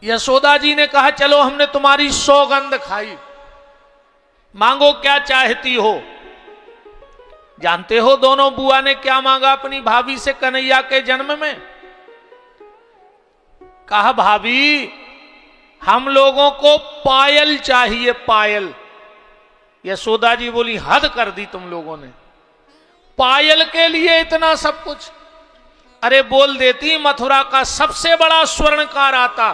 यशोदा जी ने कहा चलो हमने तुम्हारी सौगंध खाई, मांगो क्या चाहती हो। जानते हो दोनों बुआ ने क्या मांगा अपनी भाभी से कन्हैया के जन्म में? कहा भाभी हम लोगों को पायल चाहिए, पायल। यशोदा जी बोली हद कर दी तुम लोगों ने, पायल के लिए इतना सब कुछ। अरे बोल देती मथुरा का सबसे बड़ा स्वर्णकार आता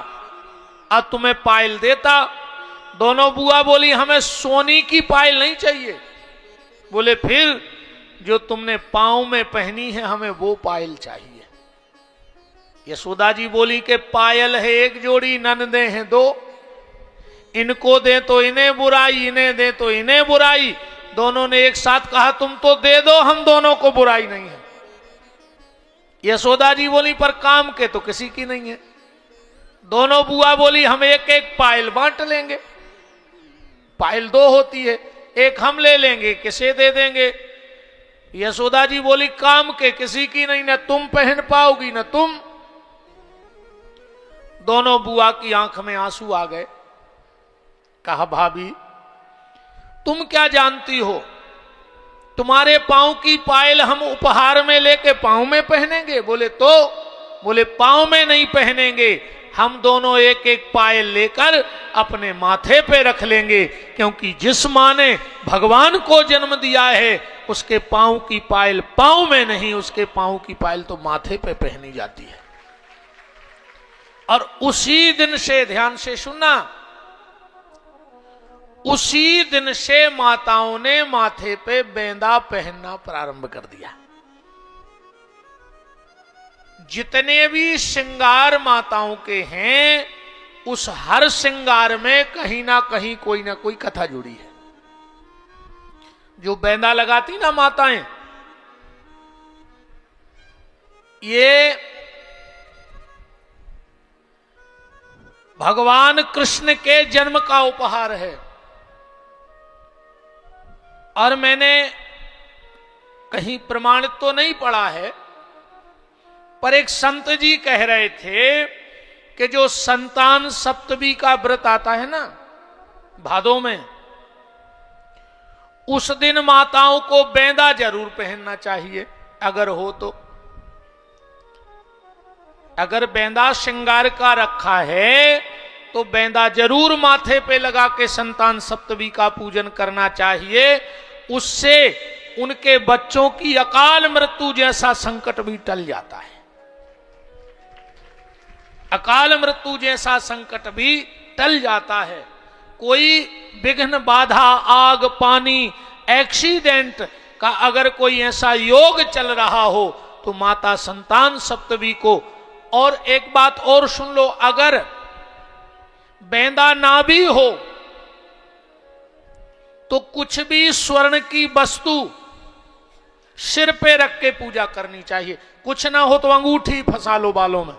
और तुम्हें पायल देता। दोनों बुआ बोली हमें सोनी की पायल नहीं चाहिए। बोले फिर जो तुमने पांव में पहनी है हमें वो पायल चाहिए। यशोदा जी बोली कि पायल है एक जोड़ी, ननदे हैं दो, इनको दे तो इन्हें बुराई, इन्हें दे तो इन्हें बुराई। दोनों ने एक साथ कहा तुम तो दे दो, हम दोनों को बुराई नहीं है। यशोदा जी बोली पर काम के तो किसी की नहीं है। दोनों बुआ बोली हम एक एक पायल बांट लेंगे, पायल दो होती है, एक हम ले लेंगे किसे दे देंगे। यशोदा जी बोली काम के किसी की नहीं, ना तुम पहन पाओगी ना तुम। दोनों बुआ की आंख में आंसू आ गए। कहा भाभी तुम क्या जानती हो, तुम्हारे पांव की पायल हम उपहार में लेके पांव में पहनेंगे? बोले तो, बोले पांव में नहीं पहनेंगे, हम दोनों एक एक पायल लेकर अपने माथे पे रख लेंगे, क्योंकि जिस मां ने भगवान को जन्म दिया है उसके पांव की पायल पांव में नहीं, उसके पांव की पायल तो माथे पे पहनी जाती है। और उसी दिन से, ध्यान से सुनना, उसी दिन से माताओं ने माथे पे बेंदा पहनना प्रारंभ कर दिया। जितने भी श्रृंगार माताओं के हैं उस हर श्रृंगार में कहीं ना कहीं कोई ना कोई कथा जुड़ी है। जो बेंदा लगाती ना माताएं, ये भगवान कृष्ण के जन्म का उपहार है। और मैंने कहीं प्रमाणित तो नहीं पढ़ा है, पर एक संत जी कह रहे थे कि जो संतान सप्तमी का व्रत आता है ना भादों में, उस दिन माताओं को बेंदा जरूर पहनना चाहिए अगर हो तो। अगर बेंदा श्रृंगार का रखा है तो बेंदा जरूर माथे पे लगा के संतान सप्तमी का पूजन करना चाहिए। उससे उनके बच्चों की अकाल मृत्यु जैसा संकट भी टल जाता है। अकाल मृत्यु जैसा संकट भी टल जाता है। कोई विघ्न बाधा, आग पानी, एक्सीडेंट का अगर कोई ऐसा योग चल रहा हो तो माता संतान सप्तमी को। और एक बात और सुन लो, अगर बेंदा ना भी हो तो कुछ भी स्वर्ण की वस्तु सिर पे रख के पूजा करनी चाहिए। कुछ ना हो तो अंगूठी फंसा लो बालों में।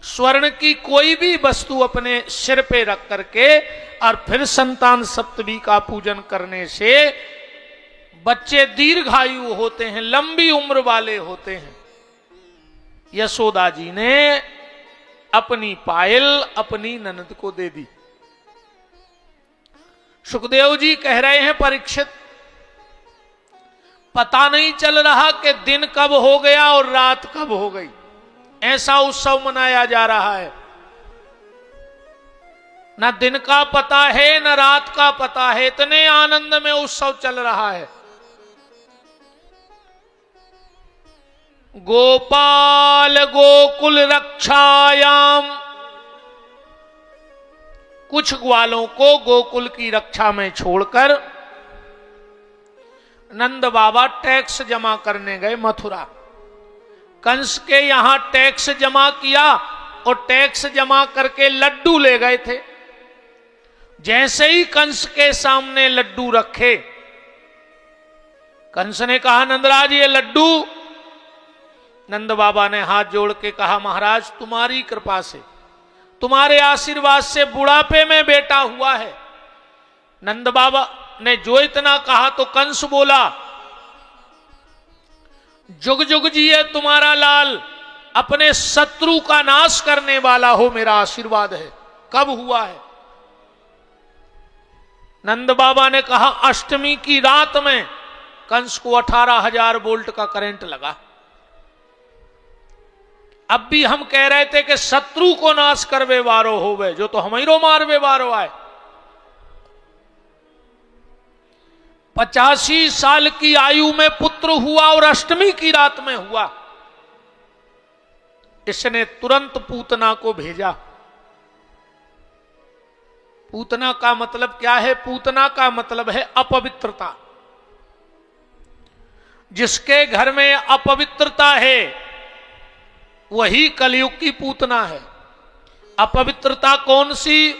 स्वर्ण की कोई भी वस्तु अपने सिर पे रख करके और फिर संतान सप्तमी का पूजन करने से बच्चे दीर्घायु होते हैं, लंबी उम्र वाले होते हैं। यशोदा जी ने अपनी पायल अपनी ननद को दे दी। सुखदेव जी कह रहे हैं परीक्षित, पता नहीं चल रहा कि दिन कब हो गया और रात कब हो गई, ऐसा उत्सव मनाया जा रहा है। ना दिन का पता है ना रात का पता है, इतने आनंद में उत्सव चल रहा है। गोपाल गोकुल रक्षायाम, कुछ ग्वालों को गोकुल की रक्षा में छोड़कर नंद बाबा टैक्स जमा करने गए मथुरा। कंस के यहां टैक्स जमा किया और टैक्स जमा करके लड्डू ले गए थे। जैसे ही कंस के सामने लड्डू रखे, कंस ने कहा नंदराज ये लड्डू। नंद बाबा ने हाथ जोड़ के कहा महाराज तुम्हारी कृपा से, तुम्हारे आशीर्वाद से बुढ़ापे में बेटा हुआ है। नंद बाबा ने जो इतना कहा तो कंस बोला जुग जुग जिए तुम्हारा लाल, अपने शत्रु का नाश करने वाला हो, मेरा आशीर्वाद है। कब हुआ है? नंद बाबा ने कहा अष्टमी की रात में कंस को 18,000 वोल्ट का करंट लगा। अब भी हम कह रहे थे कि शत्रु को नाश करवे वारो होवे, जो तो हमीरो मारवे वारो आए। 85 साल की आयु में पुत्र हुआ और अष्टमी की रात में हुआ। इसने तुरंत पूतना को भेजा। पूतना का मतलब क्या है? पूतना का मतलब है अपवित्रता। जिसके घर में अपवित्रता है वही कलयुग की पूतना है। अपवित्रता कौन सी?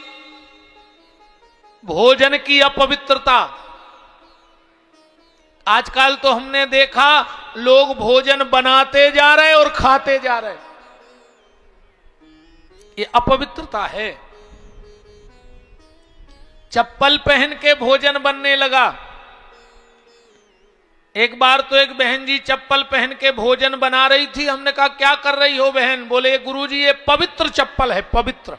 भोजन की अपवित्रता। आजकल तो हमने देखा लोग भोजन बनाते जा रहे और खाते जा रहे, ये अपवित्रता है। चप्पल पहन के भोजन बनने लगा। एक बार तो एक बहन जी चप्पल पहन के भोजन बना रही थी। हमने कहा क्या कर रही हो बहन? बोले गुरुजी ये पवित्र चप्पल है, पवित्र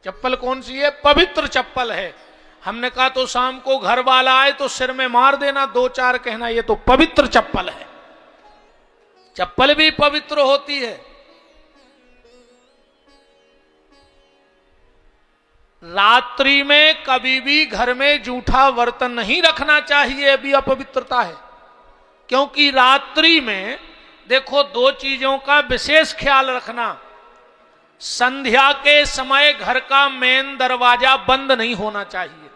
चप्पल। कौन सी है? पवित्र चप्पल है। हमने कहा तो शाम को घर वाला आए तो सिर में मार देना, 2-4 कहना ये तो पवित्र चप्पल है। चप्पल भी पवित्र होती है। रात्रि में कभी भी घर में जूठा बर्तन नहीं रखना चाहिए, भी अपवित्रता है। क्योंकि रात्रि में देखो 2 चीजों का विशेष ख्याल रखना। संध्या के समय घर का मेन दरवाजा बंद नहीं होना चाहिए।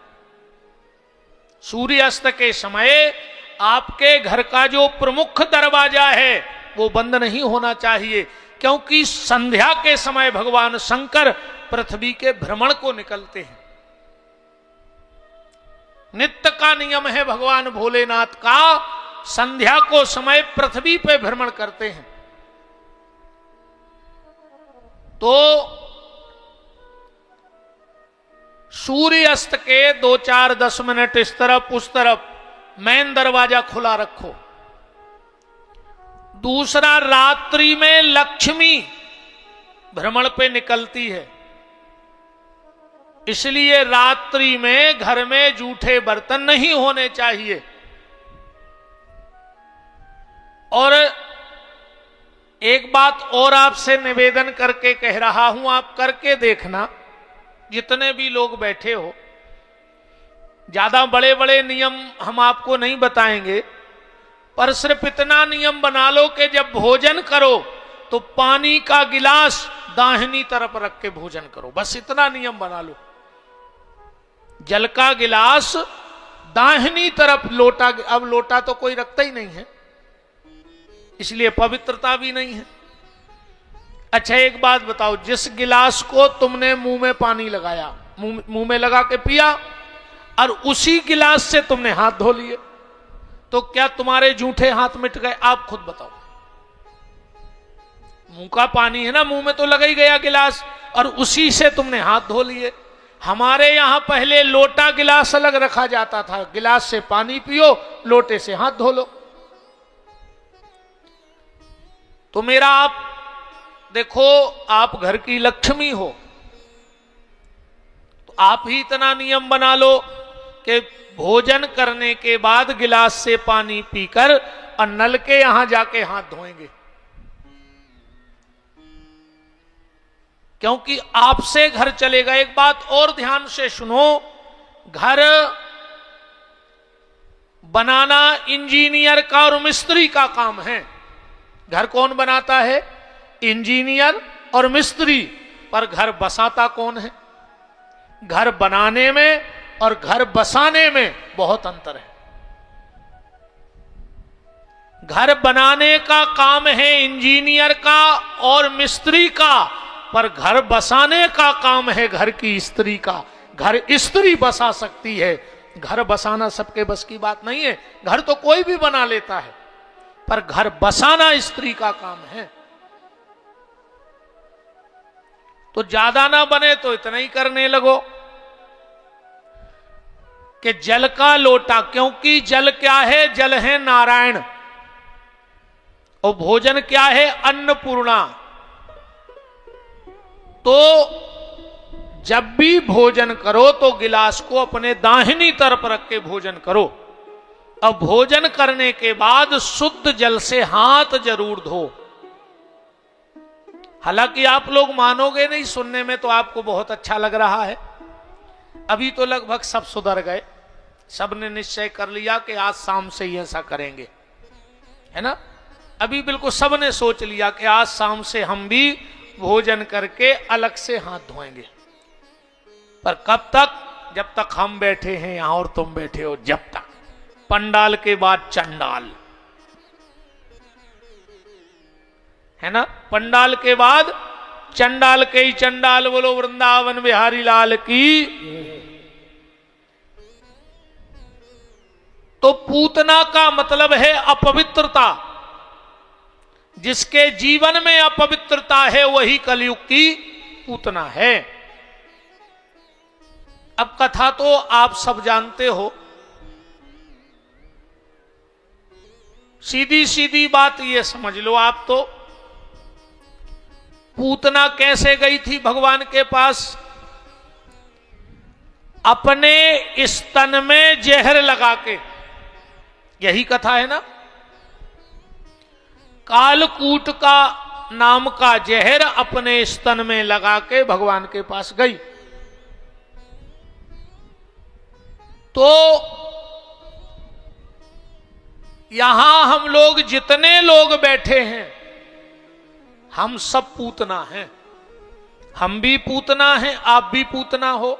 सूर्यास्त के समय आपके घर का जो प्रमुख दरवाजा है वो बंद नहीं होना चाहिए, क्योंकि संध्या के समय भगवान शंकर पृथ्वी के भ्रमण को निकलते हैं। नित्य का नियम है भगवान भोलेनाथ का, संध्या को समय पृथ्वी पे भ्रमण करते हैं। तो सूर्य अस्त के 2-4-10 मिनट इस तरफ उस तरफ मेन दरवाजा खुला रखो। दूसरा, रात्रि में लक्ष्मी भ्रमण पे निकलती है, इसलिए रात्रि में घर में जूठे बर्तन नहीं होने चाहिए। और एक बात और आपसे निवेदन करके कह रहा हूं, आप करके देखना, जितने भी लोग बैठे हो। ज्यादा बड़े बड़े नियम हम आपको नहीं बताएंगे, पर सिर्फ इतना नियम बना लो कि जब भोजन करो तो पानी का गिलास दाहिनी तरफ रख के भोजन करो। बस इतना नियम बना लो। जल का गिलास दाहिनी तरफ, लोटा, अब लोटा तो कोई रखता ही नहीं है, इसलिए पवित्रता भी नहीं है। अच्छा एक बात बताओ, जिस गिलास को तुमने मुंह में पानी लगाया, मुंह में लगा के पिया, और उसी गिलास से तुमने हाथ धो लिए, तो क्या तुम्हारे जूठे हाथ मिट गए? आप खुद बताओ। मुंह का पानी है ना, मुंह में तो लगा ही गया गिलास, और उसी से तुमने हाथ धो लिए। हमारे यहां पहले लोटा गिलास अलग रखा जाता था, गिलास से पानी पियो, लोटे से हाथ धो लो। तो मेरा आप देखो, आप घर की लक्ष्मी हो, तो आप ही इतना नियम बना लो कि भोजन करने के बाद गिलास से पानी पीकर और नल के यहां जाके हाथ धोएंगे, क्योंकि आपसे घर चलेगा। एक बात और ध्यान से सुनो, घर बनाना इंजीनियर का और मिस्त्री का काम है। घर कौन बनाता है? इंजीनियर और मिस्त्री। पर घर बसाता कौन है? घर बनाने में और घर बसाने में बहुत अंतर है। घर बनाने का काम है इंजीनियर का और मिस्त्री का, पर घर बसाने का काम है घर की स्त्री का। घर स्त्री बसा सकती है, घर बसाना सबके बस की बात नहीं है। घर तो कोई भी बना लेता है, पर घर बसाना स्त्री का काम है। तो ज्यादा ना बने तो इतना ही करने लगो कि जल का लोटा, क्योंकि जल क्या है? जल है नारायण। और भोजन क्या है? अन्नपूर्णा। तो जब भी भोजन करो तो गिलास को अपने दाहिनी तरफ रख के भोजन करो। अब भोजन करने के बाद शुद्ध जल से हाथ जरूर धो। हालांकि आप लोग मानोगे नहीं, सुनने में तो आपको बहुत अच्छा लग रहा है। अभी तो लगभग सब सुधर गए, सबने निश्चय कर लिया कि आज शाम से ही ऐसा करेंगे, है ना। अभी बिल्कुल सबने सोच लिया कि आज शाम से हम भी भोजन करके अलग से हाथ धोएंगे। पर कब तक? जब तक हम बैठे हैं यहां और तुम बैठे हो, जब तक। पंडाल के बाद चंडाल, है ना। पंडाल के बाद चंडाल के ही चंडाल। बोलो वृंदावन बिहारी लाल की। तो पूतना का मतलब है अपवित्रता। जिसके जीवन में अपवित्रता है वही कलयुग की पूतना है। अब कथा तो आप सब जानते हो। सीधी सीधी बात ये समझ लो आप तो, पूतना कैसे गई थी भगवान के पास? अपने स्तन में जहर लगा के। यही कथा है ना। कालकूट का नाम का जहर अपने स्तन में लगा के भगवान के पास गई। तो यहां हम लोग जितने लोग बैठे हैं, हम सब पूतना हैं। हम भी पूतना हैं, आप भी पूतना हो।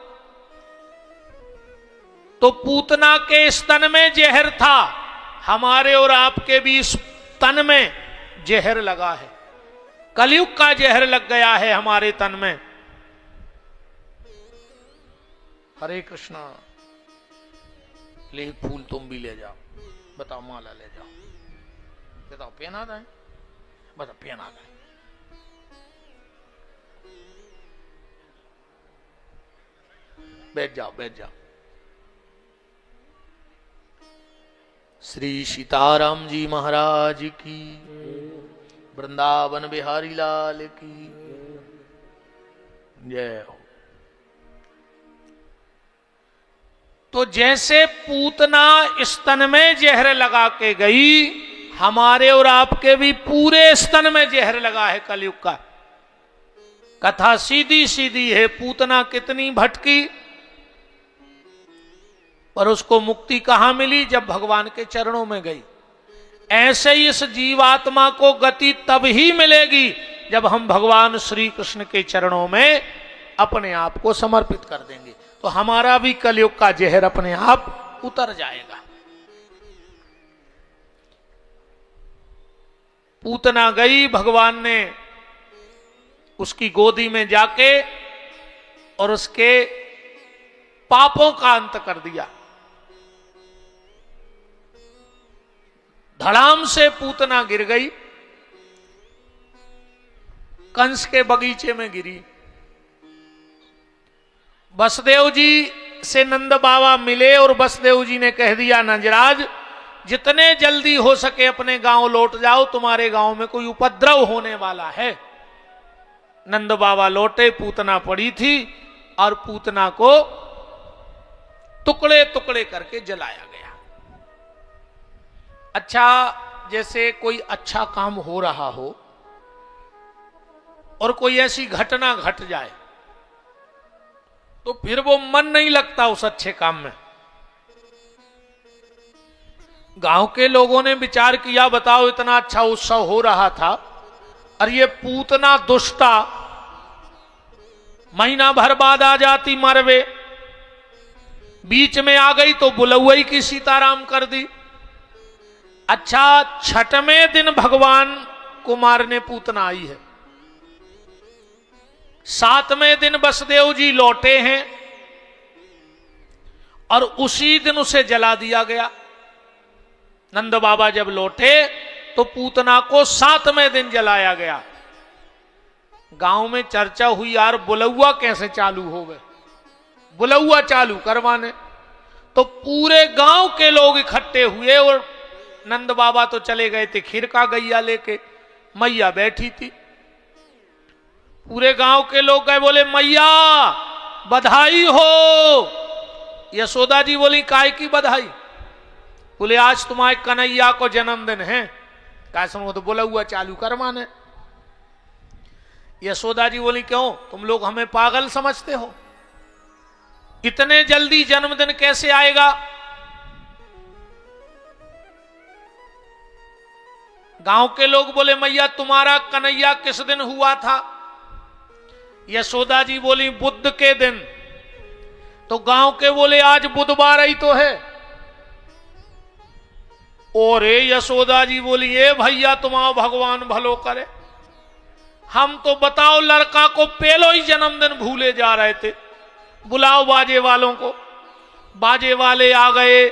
तो पूतना के स्तन में जहर था, हमारे और आपके भी तन में जहर लगा है। कलयुग का जहर लग गया है हमारे तन में। हरे कृष्णा। ले फूल तुम भी ले जाओ। बताओ माला ले जाओ। बताओ पहना दें। बताओ पहना दें। बैठ जाओ, बैठ जाओ। श्री सीताराम जी महाराज की, वृंदावन बिहारी लाल की जय हो। तो जैसे पूतना स्तन में जहर लगा के गई, हमारे और आपके भी पूरे स्तन में जहर लगा है कलयुग का। कथा सीधी सीधी है। पूतना कितनी भटकी, पर उसको मुक्ति कहां मिली? जब भगवान के चरणों में गई। ऐसे ही इस जीवात्मा को गति तब ही मिलेगी जब हम भगवान श्री कृष्ण के चरणों में अपने आप को समर्पित कर देंगे। तो हमारा भी कलयुग का जहर अपने आप उतर जाएगा। पूतना गई, भगवान ने उसकी गोदी में जाके और उसके पापों का अंत कर दिया। धड़ाम से पूतना गिर गई, कंस के बगीचे में गिरी। बसदेव जी से नंद बाबा मिले और बसदेव जी ने कह दिया, नंजराज जितने जल्दी हो सके अपने गांव लौट जाओ, तुम्हारे गांव में कोई उपद्रव होने वाला है। नंद बाबा लौटे, पूतना पड़ी थी और पूतना को टुकड़े टुकड़े करके जलाया गया। अच्छा, जैसे कोई अच्छा काम हो रहा हो और कोई ऐसी घटना घट जाए तो फिर वो मन नहीं लगता उस अच्छे काम में। गांव के लोगों ने विचार किया, बताओ इतना अच्छा उत्सव हो रहा था और ये पूतना दुष्टा महीना भर बाद आ जाती मरवे, बीच में आ गई तो बुलौई की सीताराम कर दी। अच्छा, छठवें दिन भगवान को मारने पूतना आई है, सातवें दिन बसदेव जी लौटे हैं और उसी दिन उसे जला दिया गया। नंद बाबा जब लौटे तो पूतना को सातवें दिन जलाया गया। गांव में चर्चा हुई, यार बुलौआ कैसे चालू हो गए, बुलौआ चालू करवाने। तो पूरे गांव के लोग इकट्ठे हुए और नंद बाबा तो चले गए थे खीर का गैया लेके, मैया बैठी थी। पूरे गांव के लोग गए, बोले मैया बधाई हो। यशोदा जी बोली काय की बधाई? बोले आज तुम्हारे कन्हैया को जन्मदिन है। कैसे तो बोला हुआ चालू करवाने। यशोदा जी बोली क्यों, तुम लोग हमें पागल समझते हो? इतने जल्दी जन्मदिन कैसे आएगा? गांव के लोग बोले मैया तुम्हारा कन्हैया किस दिन हुआ था? यशोदा जी बोली बुध के दिन। तो गांव के बोले आज बुधवार ही तो है। और यशोदा जी बोली ए भैया तुम्हारा भगवान भलो करे, हम तो बताओ लड़का को पहलो ही जन्मदिन भूले जा रहे थे। बुलाओ बाजे वालों को। बाजे वाले आ गए,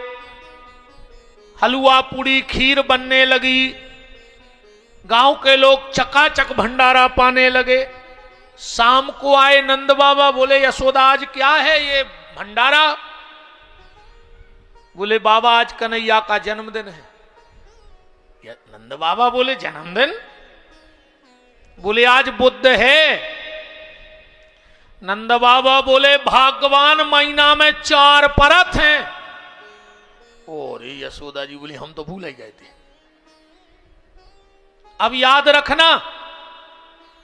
हलवा पूड़ी खीर बनने लगी। गांव के लोग चकाचक भंडारा पाने लगे। शाम को आए नंद बाबा, बोले यशोदा आज क्या है ये भंडारा? बोले बाबा आज कन्हैया का जन्मदिन है। नंद बाबा बोले जन्मदिन? बोले आज बुध है। नंद बाबा बोले भगवान महीना में 4 परत हैं। और यशोदा जी बोली हम तो भूल ही गए थे, अब याद रखना।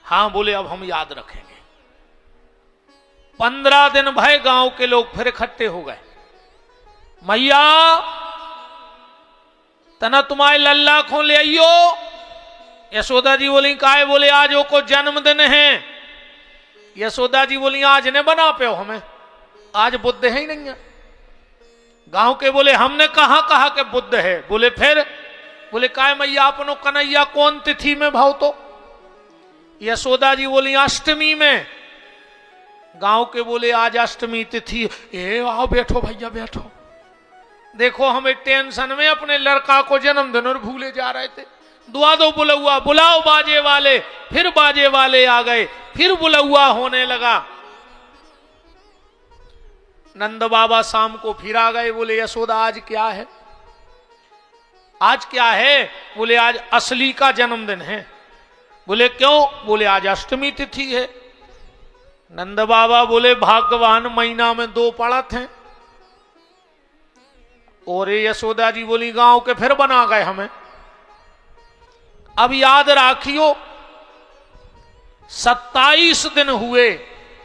हां बोले अब हम याद रखेंगे। 15 दिन भय गांव के लोग फिर इकट्ठे हो गए। मैया तना तुम्हारे लल्ला खो ले आइयो। यशोदा जी बोली काहे? बोले आज वो को जन्मदिन है। यशोदा जी बोली आज ने बना पे हो हमें, आज बुध है ही नहीं है। गांव के बोले हमने कहा कि बुध है। बोले फिर? बोले काय मैया अपनो कन्हैया कौन तिथि में भाव? तो यशोदा जी बोली अष्टमी में। गांव के बोले आज अष्टमी तिथि। ए आओ बैठो भैया बैठो। देखो हमें टेंशन में अपने लड़का को जन्मदिन और भूले जा रहे थे। दुआ दो बुलौआ, बुलाओ बाजे वाले। फिर बाजे वाले आ गए, फिर बुलौआ होने लगा। नंद बाबा शाम को फिर आ गए। बोले यशोदा आज क्या है? आज क्या है? बोले आज असली का जन्मदिन है। बोले क्यों? बोले आज अष्टमी तिथि है। नंद बाबा बोले भगवान महीना में 2 पड़त हैं। और यशोदा जी बोली गांव के फिर बना गए हमें। अब याद राखियो 27 दिन हुए,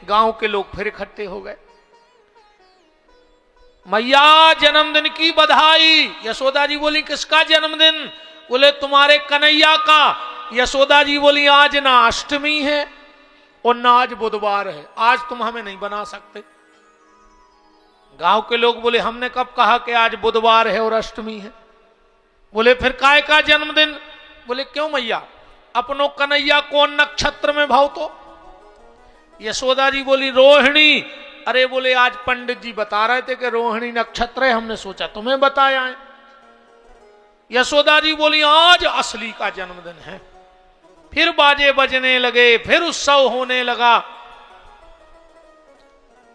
गांव के लोग फिर इकट्ठे हो गए। मैया जन्मदिन की बधाई। यशोदा जी बोली किसका जन्मदिन? बोले तुम्हारे कन्हैया का। यशोदा जी बोली आज ना अष्टमी है और ना आज बुधवार है, आज तुम हमें नहीं बना सकते। गांव के लोग बोले हमने कब कहा कि आज बुधवार है और अष्टमी है? बोले फिर काय का जन्मदिन? बोले क्यों मैया अपनो कन्हैया कौन नक्षत्र में भाव? तो यशोदा जी बोली रोहिणी। अरे बोले आज पंडित जी बता रहे थे कि रोहिणी नक्षत्र है, हमने सोचा तुम्हें बताया है। यशोदा जी बोली आज असली का जन्मदिन है। फिर बाजे बजने लगे, फिर उत्सव होने लगा।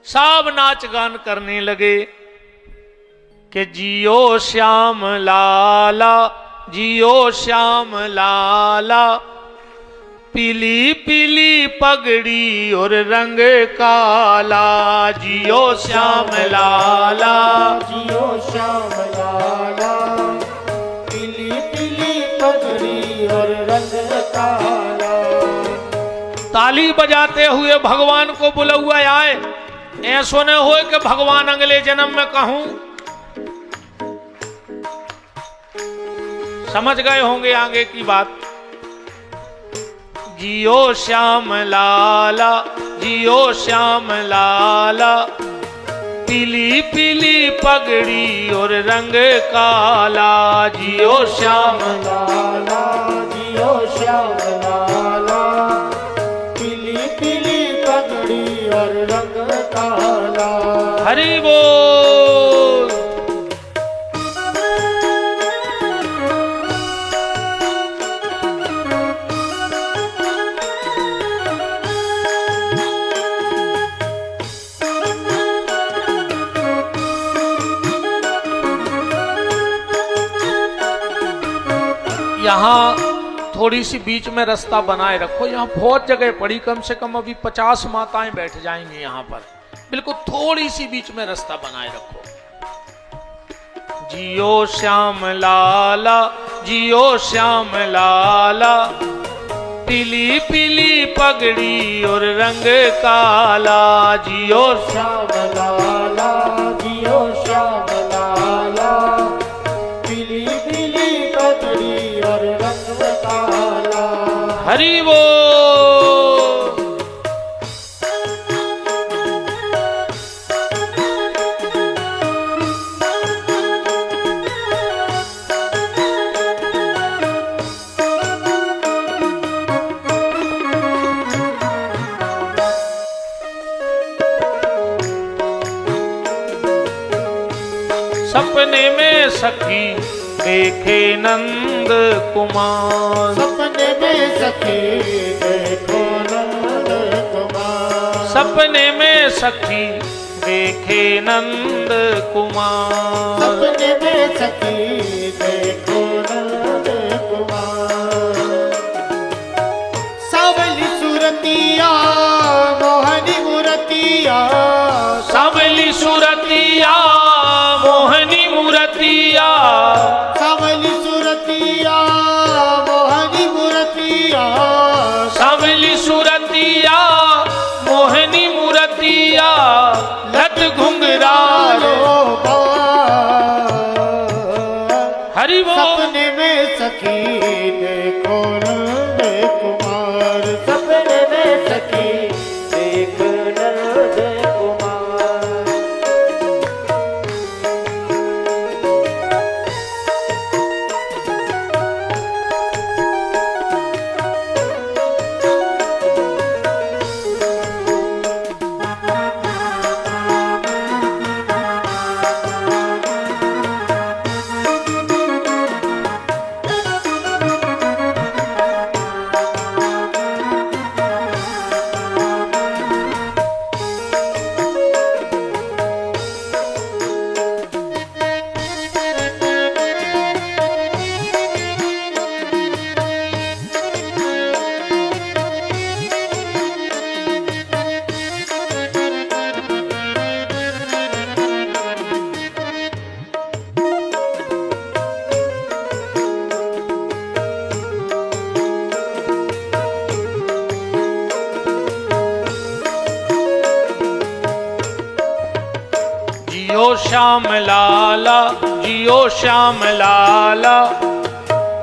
सब नाच गान करने लगे कि जियो श्याम लाला, जियो श्याम लाला, पीली पीली पगड़ी और रंग काला। जियो श्याम लाला, जियो श्याम लाला, पीली पीली पगड़ी और रंग काला। ताली बजाते हुए भगवान को बुलौआ आए। ऐसो न हो कि भगवान अगले जन्म में कहूं। समझ गए होंगे आगे की बात। जियो श्याम लाला, जियो श्याम लाला, पीली पीली पगड़ी और रंग काला। जियो श्याम लाला, जियो श्याम लाला, पीली पीली पगड़ी और रंग काला। हरि बोल। यहाँ थोड़ी सी बीच में रास्ता बनाए रखो, यहाँ बहुत जगह पड़ी, कम से कम अभी 50 माताएं बैठ जाएंगी यहाँ पर, बिल्कुल थोड़ी सी बीच में रास्ता बनाए रखो। जियो श्याम लाला, जियो श्याम लाला, पीली पीली पगड़ी और रंग काला। जियो श्याम लाला, जियो श्याम लाला, पीली पीली पगड़ी और रंग काला। हरि वो। सपने में सखी देखे नंद कुमार, सपने में सखी देखो नंद कुमार, सपने में सखी देखे नंद कुमार, सपने में सखी देखो नंद कुमार। सावली सूरतिया मोहनी मूरतिया, सावली सूरतिया मोहनी मूरतिया, सावली सूरतिया मोहनी मूरतिया, सावली सूरतिया मोहनी मूरतिया, लट घुंघरालो हरि वो। सपने में सखी देखो नंद कुमार, सपने में सखी देखो नंद कुमार। जियो श्याम लाला, जियो श्याम लाला,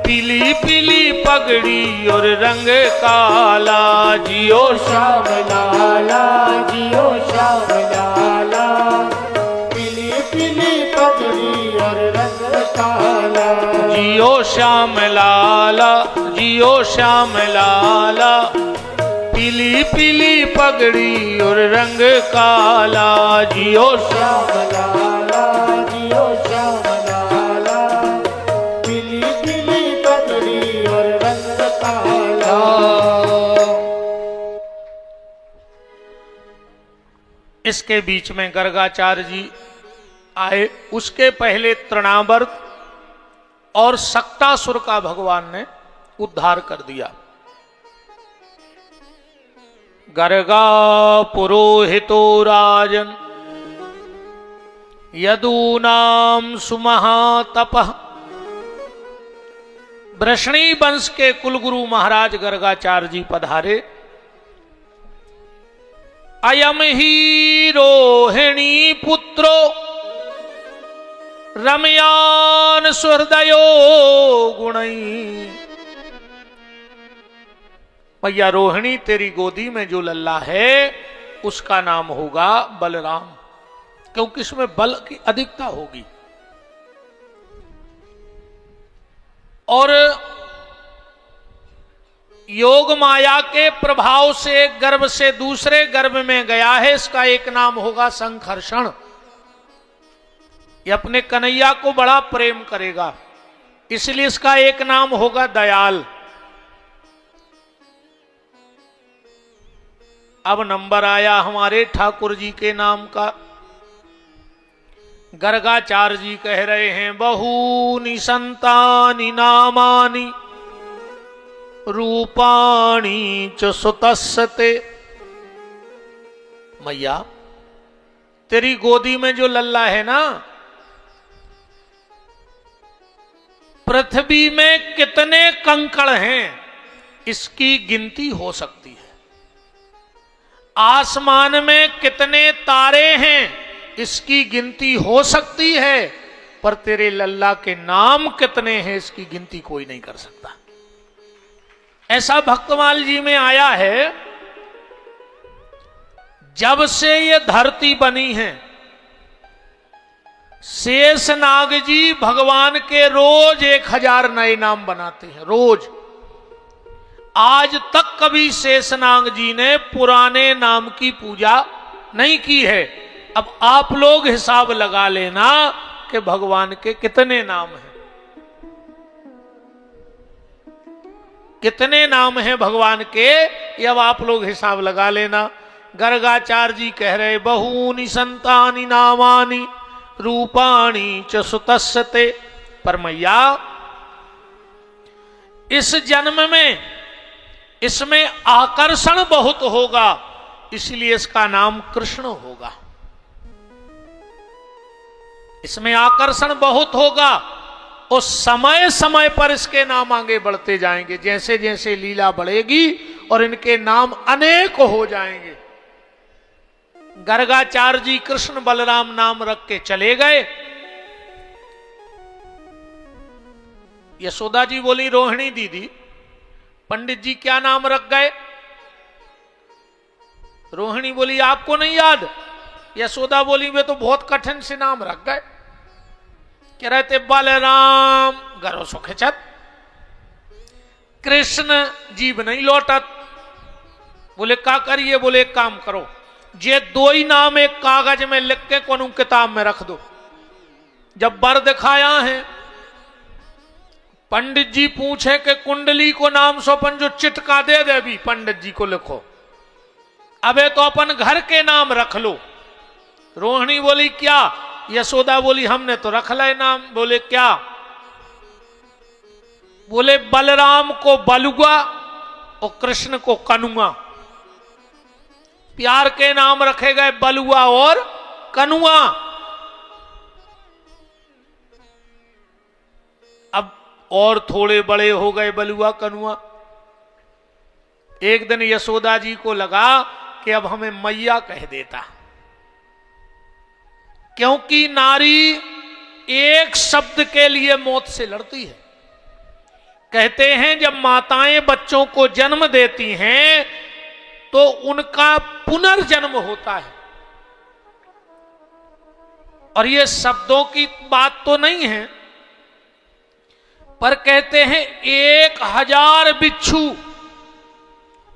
पीली पीली पगड़ी और रंग काला। जियो श्याम लाला, जियो श्याम लाला, पीली पीली पगड़ी और रंग काला। जियो श्याम लाला, जियो श्याम लाला, पीली पीली पगड़ी और रंग काला। जियो श्याम लाला, जियो श्याम लाला, पीली पीली पगड़ी और रंग काला। इसके बीच में गर्गाचार्य जी आए, उसके पहले तृणावर्त और सक्तासुर का भगवान ने उद्धार कर दिया। गर्गा पुरोहितो राजन यदूनाम सुमहातपः। वृष्णी वंश के कुलगुरु महाराज गर्गाचार्य जी पधारे। अयम ही रोहिणी पुत्रो रमयान सुहृदयो गुणई। भैया रोहिणी तेरी गोदी में जो लल्ला है उसका नाम होगा बलराम, क्योंकि इसमें बल की अधिकता होगी। और योग माया के प्रभाव से एक गर्भ से दूसरे गर्भ में गया है, इसका एक नाम होगा संकर्षण। ये अपने कन्हैया को बड़ा प्रेम करेगा, इसलिए इसका एक नाम होगा दयाल। अब नंबर आया हमारे ठाकुर जी के नाम का। गर्गाचार्य जी कह रहे हैं, बहूनि संतानि नामानि रूपाणी च सुतस्ते। मैया तेरी गोदी में जो लल्ला है ना, पृथ्वी में कितने कंकड़ हैं इसकी गिनती हो सकती है, आसमान में कितने तारे हैं इसकी गिनती हो सकती है, पर तेरे लल्ला के नाम कितने हैं इसकी गिनती कोई नहीं कर सकता। ऐसा भक्तमाल जी में आया है, जब से ये धरती बनी है शेषनाग जी भगवान के रोज 1000 नए नाम बनाते हैं, रोज। आज तक कभी शेषनाग जी ने पुराने नाम की पूजा नहीं की है। अब आप लोग हिसाब लगा लेना कि भगवान के कितने नाम हैं, कितने नाम हैं भगवान के, ये अब आप लोग हिसाब लगा लेना। गर्गाचार्य जी कह रहे बहूनि संतानि नामानि रूपाणी च सुतस्ते। पर मैया इस जन्म में इसमें आकर्षण बहुत होगा, इसलिए इसका नाम कृष्ण होगा। इसमें आकर्षण बहुत होगा और समय समय पर इसके नाम आगे बढ़ते जाएंगे, जैसे जैसे लीला बढ़ेगी और इनके नाम अनेक हो जाएंगे। गर्गाचार्य जी कृष्ण बलराम नाम रख के चले गए। यशोदा जी बोली रोहिणी दीदी पंडित जी क्या नाम रख गए? रोहिणी बोली आपको नहीं याद? यशोदा बोली वे तो बहुत कठिन से नाम रख गए। कह रहे थे बलराम गरो सुखचत, कृष्ण जीव नहीं लौटत। बोले क्या करिए? बोले एक काम करो, ये 2 ही नाम एक कागज में लिख के कोनू किताब में रख दो। जब बर दिखाया है, पंडित जी पूछे कि कुंडली को नाम सोपन जो चिटका दे दे, भी पंडित जी को लिखो, अबे तो अपन घर के नाम रख लो। रोहिणी बोली क्या? यशोदा बोली हमने तो रख ले नाम। बोले क्या? बोले बलराम को बलुआ और कृष्ण को कनुआ। प्यार के नाम रखे गए बलुआ और कनुआ। अब और थोड़े बड़े हो गए बलुआ कनुआ। एक दिन यशोदा जी को लगा कि अब हमें मैया कह देता, क्योंकि नारी एक शब्द के लिए मौत से लड़ती है। कहते हैं जब माताएं बच्चों को जन्म देती हैं तो उनका पुनर्जन्म होता है। और ये शब्दों की बात तो नहीं है, पर कहते हैं 1000 बिच्छू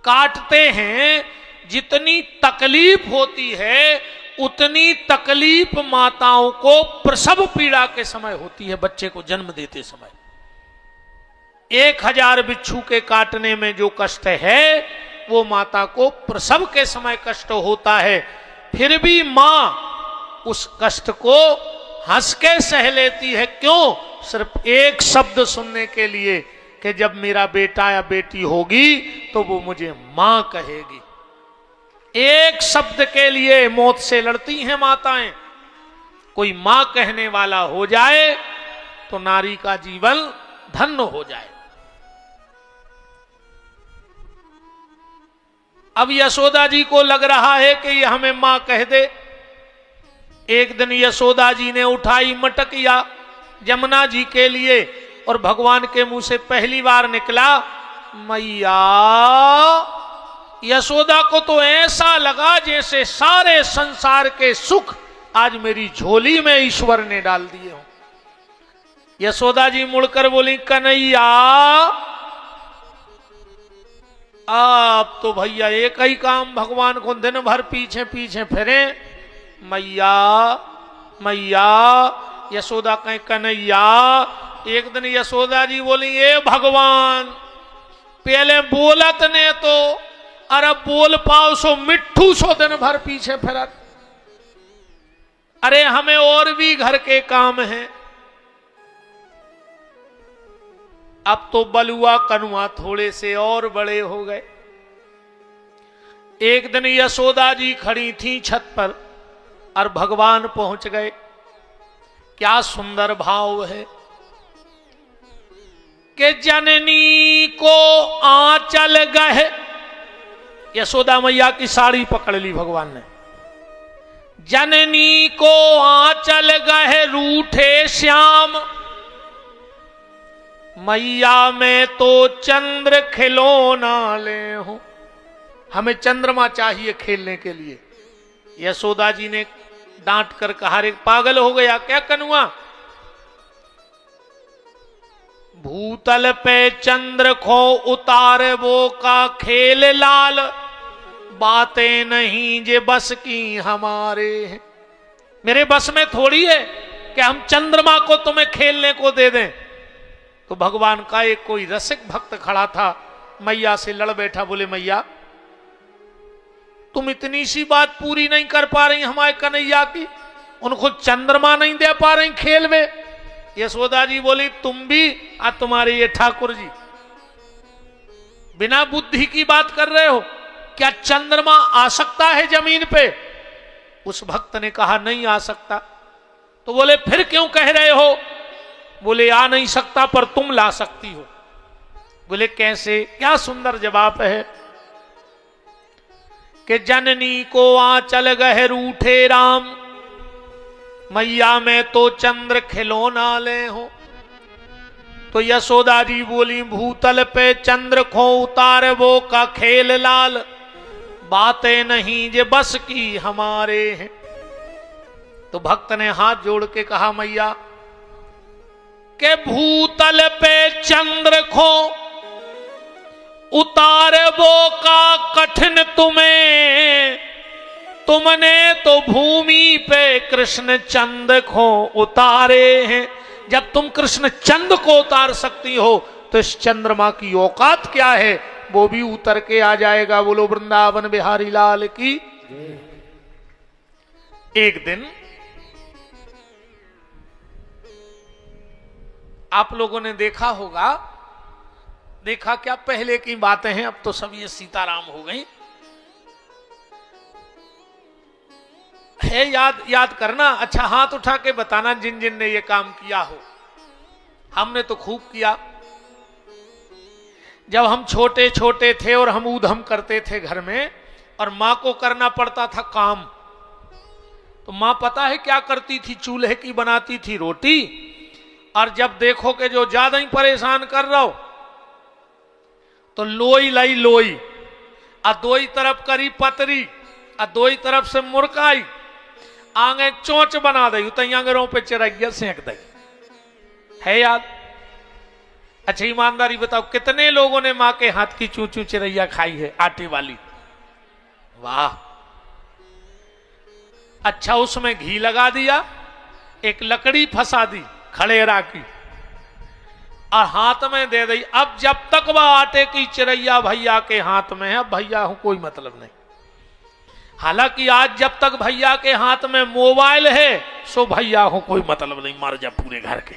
काटते हैं, जितनी तकलीफ होती है उतनी तकलीफ माताओं को प्रसव पीड़ा के समय होती है, बच्चे को जन्म देते समय। 1000 बिच्छू के काटने में जो कष्ट है वो माता को प्रसव के समय कष्ट होता है। फिर भी मां उस कष्ट को हंस के सह लेती है। क्यों? सिर्फ एक शब्द सुनने के लिए कि जब मेरा बेटा या बेटी होगी तो वो मुझे मां कहेगी। एक शब्द के लिए मौत से लड़ती हैं माताएं। कोई मां कहने वाला हो जाए तो नारी का जीवन धन्य हो जाए। अब यशोदा जी को लग रहा है कि ये हमें मां कह दे। एक दिन यशोदा जी ने उठाई मटकिया यमुना जी के लिए और भगवान के मुंह से पहली बार निकला मैया। यशोदा को तो ऐसा लगा जैसे सारे संसार के सुख आज मेरी झोली में ईश्वर ने डाल दिए हो। यशोदा जी मुड़कर बोली कन्हैया आप तो भैया एक ही काम भगवान को दिन भर पीछे पीछे फिरे। मैया मैया यशोदा कहीं कन्हैया। एक दिन यशोदा जी बोली ए भगवान पहले बोलत ने तो अरे बोल पाओ सो मिट्ठू सो दिन भर पीछे फिरत। अरे हमें और भी घर के काम हैं। अब तो बलुआ कनुआ थोड़े से और बड़े हो गए। एक दिन यशोदा जी खड़ी थी छत पर और भगवान पहुंच गए। क्या सुंदर भाव है कि जननी को आंचल गहे। यशोदा मैया की साड़ी पकड़ ली भगवान ने। जननी को आंचल गहे रूठे श्याम, मैया में तो चंद्र खिलौना ले हूं। हमें चंद्रमा चाहिए खेलने के लिए। यशोदा जी ने डांट कर कहा, रे पागल हो गया क्या कनुआ? भूतल पे चंद्र खो उतार वो का खेल लाल, बातें नहीं जे बस की हमारे हैं। मेरे बस में थोड़ी है कि हम चंद्रमा को तुम्हें खेलने को दे दें। तो भगवान का एक कोई रसिक भक्त खड़ा था, मैया से लड़ बैठा। बोले मैया तुम इतनी सी बात पूरी नहीं कर पा रही हमारे कन्हैया की, उनको चंद्रमा नहीं दे पा रही खेल में। यशोदा जी बोली तुम भी और तुम्हारे ये ठाकुर जी बिना बुद्धि की बात कर रहे हो। क्या चंद्रमा आ सकता है जमीन पे? उस भक्त ने कहा नहीं आ सकता। तो बोले फिर क्यों कह रहे हो? बोले आ नहीं सकता पर तुम ला सकती हो। बोले कैसे? क्या सुंदर जवाब है कि जननी को आंचल गहे रूठे राम, मैया में तो चंद्र खिलौना ले हो। तो यशोदा जी बोली भूतल पे चंद्र खो उतार वो का खेल लाल, बातें नहीं जे बस की हमारे हैं। तो भक्त ने हाथ जोड़ के कहा मैया के भूतल पे चंद्र खो उतार वो का कठिन तुम्हें, तुमने तो भूमि पे कृष्ण चंद को उतारे हैं। जब तुम कृष्ण चंद को उतार सकती हो तो इस चंद्रमा की औकात क्या है? वो भी उतर के आ जाएगा। बोलो वृंदावन बिहारी लाल की। एक दिन आप लोगों ने देखा होगा, देखा क्या पहले की बातें हैं, अब तो सब ये सीताराम हो गई है। याद करना। अच्छा हाथ उठा के बताना जिन जिन ने ये काम किया हो। हमने तो खूब किया। जब हम छोटे छोटे थे और हम ऊधम करते थे घर में और मां को करना पड़ता था काम, तो मां पता है क्या करती थी? चूल्हे की बनाती थी रोटी, और जब देखो कि जो ज्यादा ही परेशान कर रहा हो तो लोई लाई लोई, और दो ही तरफ करी पतरी, और दो ही तरफ से मुरकाई, आगे चोंच बना दी, तई आंगरों पे चिरैया सेंक दी। है याद? अच्छा ईमानदारी बताओ कितने लोगों ने मां के हाथ की चू चू चिरैया खाई है आटे वाली? वाह। अच्छा उसमें घी लगा दिया, एक लकड़ी फंसा दी खड़ेरा की और हाथ में दे दी। अब जब तक वह आटे की चिरैया भैया के हाथ में है, भैया हूं कोई मतलब नहीं। हालांकि आज जब तक भैया के हाथ में मोबाइल है सो भैया हूं कोई मतलब नहीं, मर जा पूरे घर के,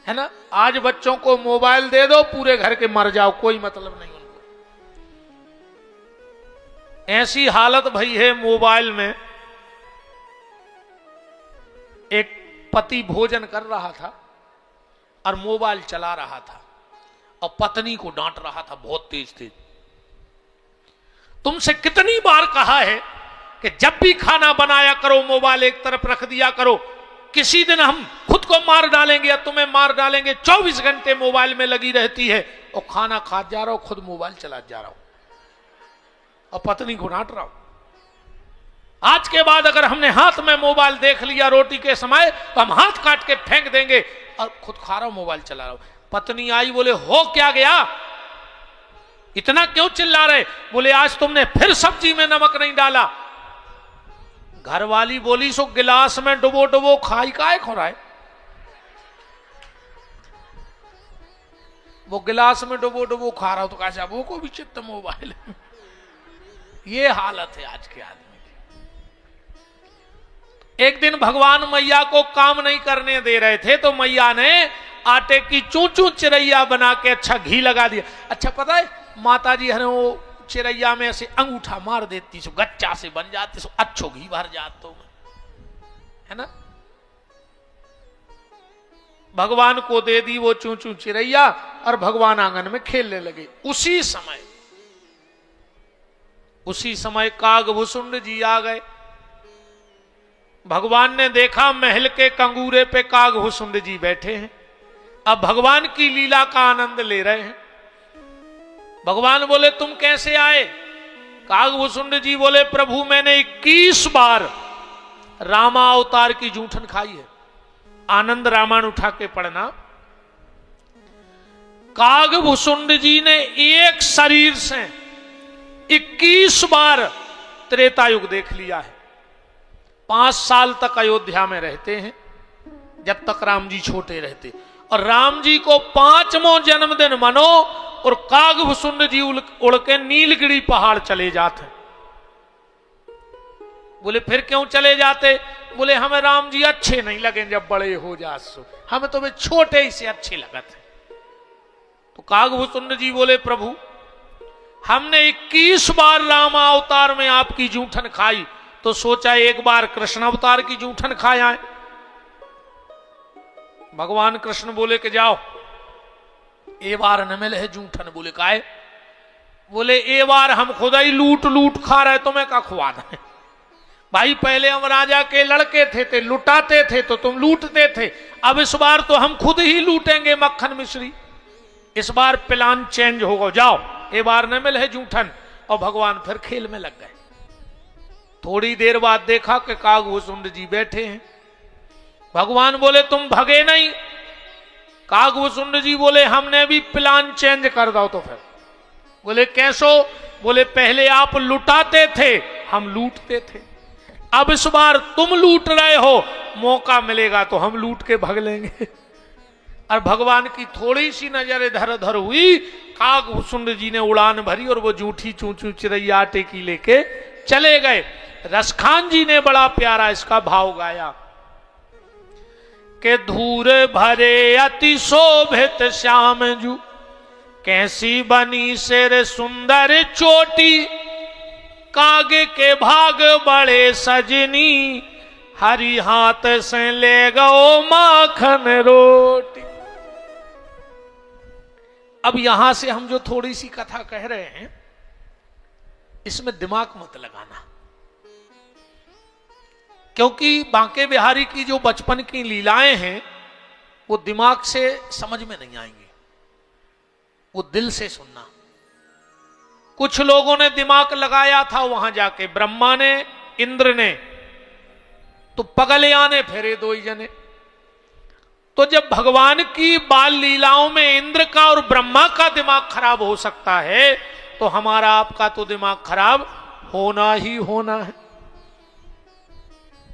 है ना? आज बच्चों को मोबाइल दे दो पूरे घर के मर जाओ, कोई मतलब नहीं उनको। ऐसी हालत भई है मोबाइल में। एक पति भोजन कर रहा था और मोबाइल चला रहा था और पत्नी को डांट रहा था बहुत तेज तेज। तुमसे कितनी बार कहा है कि जब भी खाना बनाया करो मोबाइल एक तरफ रख दिया करो। किसी दिन हम खुद को मार डालेंगे या तुम्हें मार डालेंगे। 24 घंटे मोबाइल में लगी रहती है और खाना खा जा रहा हो, खुद मोबाइल चला जा रहा हो और पत्नी को डांट रहा हो। आज के बाद अगर हमने हाथ में मोबाइल देख लिया रोटी के समय तो हम हाथ काट के फेंक देंगे और खुद खा रहा हूं मोबाइल चला रहा हूं। पत्नी आई, बोले हो क्या गया, इतना क्यों चिल्ला रहे? बोले आज तुमने फिर सब्जी में नमक नहीं डाला। घरवाली बोली सो गिलास में डुबो डुबो खाई काहे खो रहा है? वो गिलास में डुबो डुबो खा रहा हो तो कहा वो को भी चित्त मोबाइल। ये हालत है आज के आदमी की। एक दिन भगवान मैया को काम नहीं करने दे रहे थे तो मैया ने आटे की चूं चूं चिरैया बना के अच्छा घी लगा दिया। अच्छा पता है माता जी हरे वो चिरैया में ऐसे अंगूठा मार देती सो गच्चा से बन जाती सो अच्छो घी भर जातो है ना। भगवान को दे दी वो चूं चूं चिरैया और भगवान आंगन में खेलने लगे। उसी समय कागभुसुंड जी आ गए। भगवान ने देखा महल के कंगूरे पे कागभुसुंड जी बैठे हैं। अब भगवान की लीला का आनंद ले रहे हैं। भगवान बोले तुम कैसे आए? कागभुसुंड जी बोले प्रभु मैंने 21 बार रामा अवतार की जूठन खाई है। आनंद रामायण उठा के पढ़ना। कागभुसुंड जी ने एक शरीर से 21 बार त्रेता युग देख लिया है। 5 साल तक अयोध्या में रहते हैं जब तक राम जी छोटे रहते, और राम जी को 5वां जन्मदिन मनो और कागभुसुंड जी उड़ के नीलगिरी पहाड़ चले जाते। बोले फिर क्यों चले जाते? बोले हमें राम जी अच्छे नहीं लगे जब बड़े हो जासो, हमें तो वे छोटे ही से अच्छे लगते। तो कागभुसुंड जी बोले प्रभु हमने 21 बार रामा अवतार में आपकी जूठन खाई, तो सोचा एक बार कृष्ण अवतार की जूठन खाया है। भगवान कृष्ण बोले कि जाओ ए बार न मिले है जूठन। बोले काहे? बोले ए बार हम खुदा ही लूट लूट खा रहे, तुम्हें का खुआ दें? भाई पहले हम राजा के लड़के थे लुटाते थे तो तुम लूटते थे, अब इस बार तो हम खुद ही लूटेंगे मक्खन मिश्री। इस बार प्लान चेंज होगा, जाओ ए बार न मिले है जूठन। और भगवान फिर खेल में लग गए। थोड़ी देर बाद देखा कि कागभुसुंड जी बैठे हैं। भगवान बोले तुम भगे नहीं? कागभुसुंड जी बोले हमने भी प्लान चेंज कर दो। तो फिर बोले कैसो? बोले पहले आप लुटाते थे हम लूटते थे, अब इस बार तुम लूट रहे हो, मौका मिलेगा तो हम लूट के भग लेंगे। और भगवान की थोड़ी सी नजर इधर उधर हुई, कागभुसुंड जी ने उड़ान भरी और वो जूठी चूचू चिरैया आटे की लेके चले गए। रसखान जी ने बड़ा प्यारा इसका भाव गाया के धूर भरे अति शोभित श्याम जू, कैसी बनी सिर सुंदर चोटी, कागे के भाग बड़े सजनी, हरि हाथ से ले गो माखन रोटी। अब यहां से हम जो थोड़ी सी कथा कह रहे हैं इसमें दिमाग मत लगाना, क्योंकि बांके बिहारी की जो बचपन की लीलाएं हैं वो दिमाग से समझ में नहीं आएंगी, वो दिल से सुनना। कुछ लोगों ने दिमाग लगाया था वहां जाके, ब्रह्मा ने इंद्र ने, तो पगलियाने फेरे 2 ही जने। तो जब भगवान की बाल लीलाओं में इंद्र का और ब्रह्मा का दिमाग खराब हो सकता है, तो हमारा आपका तो दिमाग खराब होना ही होना है।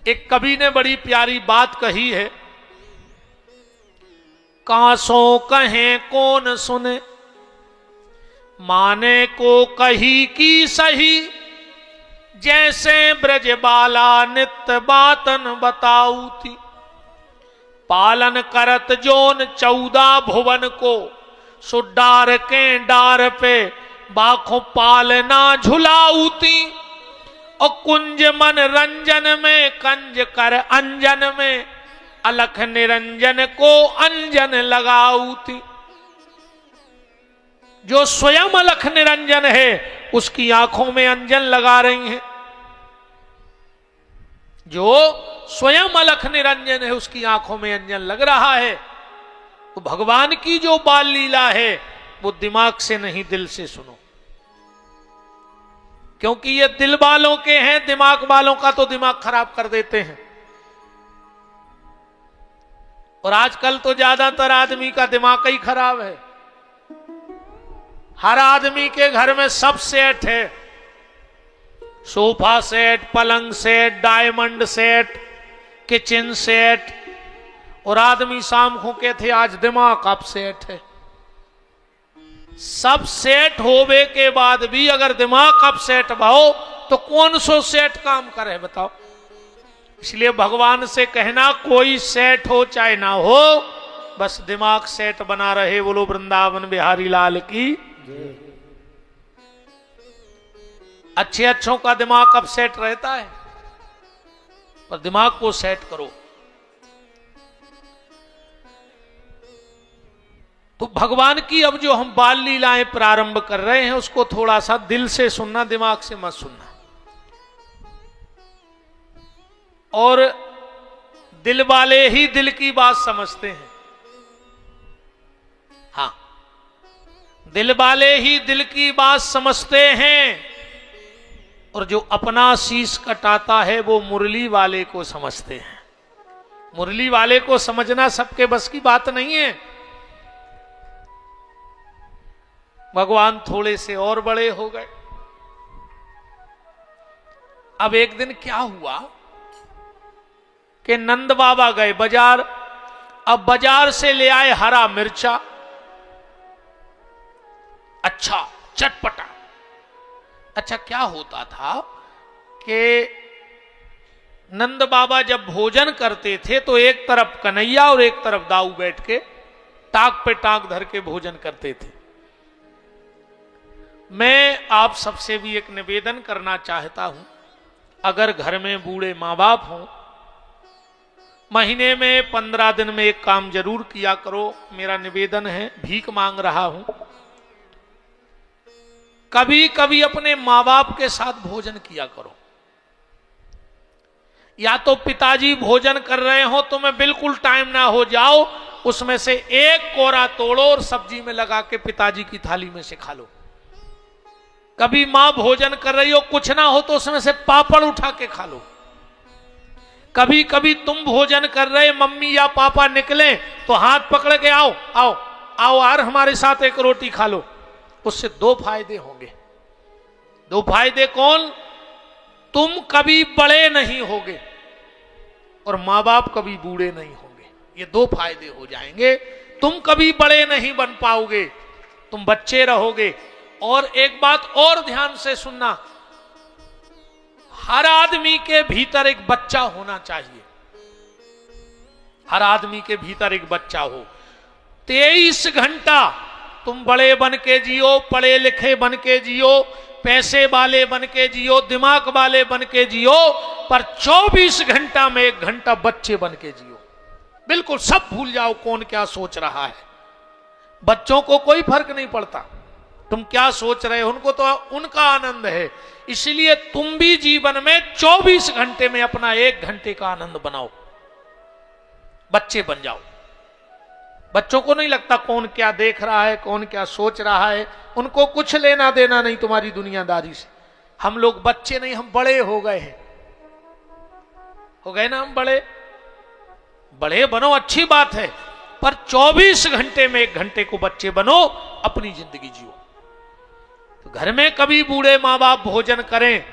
एक कवि ने बड़ी प्यारी बात कही है, कासों कहें कौन सुने, माने को कही की सही, जैसे ब्रज बाला नित्य बातन बताऊ थी, पालन करत जोन 14 भुवन को, सो डार के डार पे बाखों पालना झुलाऊती, और कुंज मन रंजन में कंज कर अंजन में, अलख निरंजन को अंजन लगाऊती। जो स्वयं अलख निरंजन है उसकी आंखों में अंजन लगा रही हैं, जो स्वयं अलख निरंजन है उसकी आंखों में अंजन लग रहा है। तो भगवान की जो बाल लीला है वो दिमाग से नहीं दिल से सुनो, क्योंकि ये दिल वालों के हैं, दिमाग वालों का तो दिमाग खराब कर देते हैं। और आजकल तो ज्यादातर आदमी का दिमाग ही खराब है। हर आदमी के घर में सब सेट है, सोफा सेट, पलंग set, diamond set, kitchen set, और आदमी शाम को कहते आज दिमाग अप सेट है। सब सेट होवे के बाद भी अगर दिमाग अप सेट भाओ तो कौन सो सेट काम करे बताओ। इसलिए भगवान से कहना कोई सेट हो चाहे ना हो, बस दिमाग सेट बना रहे। बोलो वृंदावन बिहारी लाल की। अच्छे अच्छों का दिमाग कब सेट रहता है, पर दिमाग को सेट करो। तो भगवान की अब जो हम बाल लीलाएं प्रारंभ कर रहे हैं उसको थोड़ा सा दिल से सुनना, दिमाग से मत सुनना। और दिल वाले ही दिल की बात समझते हैं। हाँ, दिल वाले ही दिल की बात समझते हैं, और जो अपना शीश कटाता है वो मुरली वाले को समझते हैं। मुरली वाले को समझना सबके बस की बात नहीं है। भगवान थोड़े से और बड़े हो गए। अब एक दिन क्या हुआ कि नंद बाबा गए बाजार। अब बाजार से ले आए हरा मिर्चा, अच्छा चटपटा। अच्छा, क्या होता था कि नंद बाबा जब भोजन करते थे तो एक तरफ कन्हैया और एक तरफ दाऊ बैठ के टाक पे टाक धर के भोजन करते थे। मैं आप सबसे भी एक निवेदन करना चाहता हूं, अगर घर में बूढ़े मां बाप हों, महीने में 15 दिन में एक काम जरूर किया करो। मेरा निवेदन है, भीख मांग रहा हूं, कभी कभी अपने मां बाप के साथ भोजन किया करो। या तो पिताजी भोजन कर रहे हो तो मैं बिल्कुल टाइम ना हो जाओ, उसमें से एक कोरा तोड़ो और सब्जी में लगा के पिताजी की थाली में से खा लो। कभी मां भोजन कर रही हो, कुछ ना हो तो उसमें से पापड़ उठा के खा लो। कभी कभी तुम भोजन कर रहे, मम्मी या पापा निकले तो हाथ पकड़ के आओ आओ आओ यार हमारे साथ एक रोटी खा लो। उससे दो फायदे होंगे। दो फायदे कौन? तुम कभी बड़े नहीं होगे और मां बाप कभी बूढ़े नहीं होंगे। ये दो फायदे हो जाएंगे। तुम कभी बड़े नहीं बन पाओगे, तुम बच्चे रहोगे। और एक बात और ध्यान से सुनना, हर आदमी के भीतर एक बच्चा होना चाहिए। हर आदमी के भीतर एक बच्चा हो। 23 घंटा तुम बड़े बन के जियो, पढ़े लिखे बन के जियो, पैसे वाले बन के जियो, दिमाग वाले बन के जियो, पर 24 घंटा में 1 घंटा बच्चे बन के जियो। बिल्कुल सब भूल जाओ कौन क्या सोच रहा है। बच्चों को कोई फर्क नहीं पड़ता तुम क्या सोच रहे हो, उनको तो उनका आनंद है। इसलिए तुम भी जीवन में 24 घंटे में अपना 1 घंटे का आनंद बनाओ, बच्चे बन जाओ। बच्चों को नहीं लगता कौन क्या देख रहा है, कौन क्या सोच रहा है, उनको कुछ लेना देना नहीं तुम्हारी दुनियादारी से। हम लोग बच्चे नहीं, हम बड़े हो गए हैं। हो गए ना हम बड़े? बड़े बनो, अच्छी बात है, पर 24 घंटे में 1 घंटे को बच्चे बनो, अपनी जिंदगी जियो। तो घर में कभी बूढ़े मां बाप भोजन करें।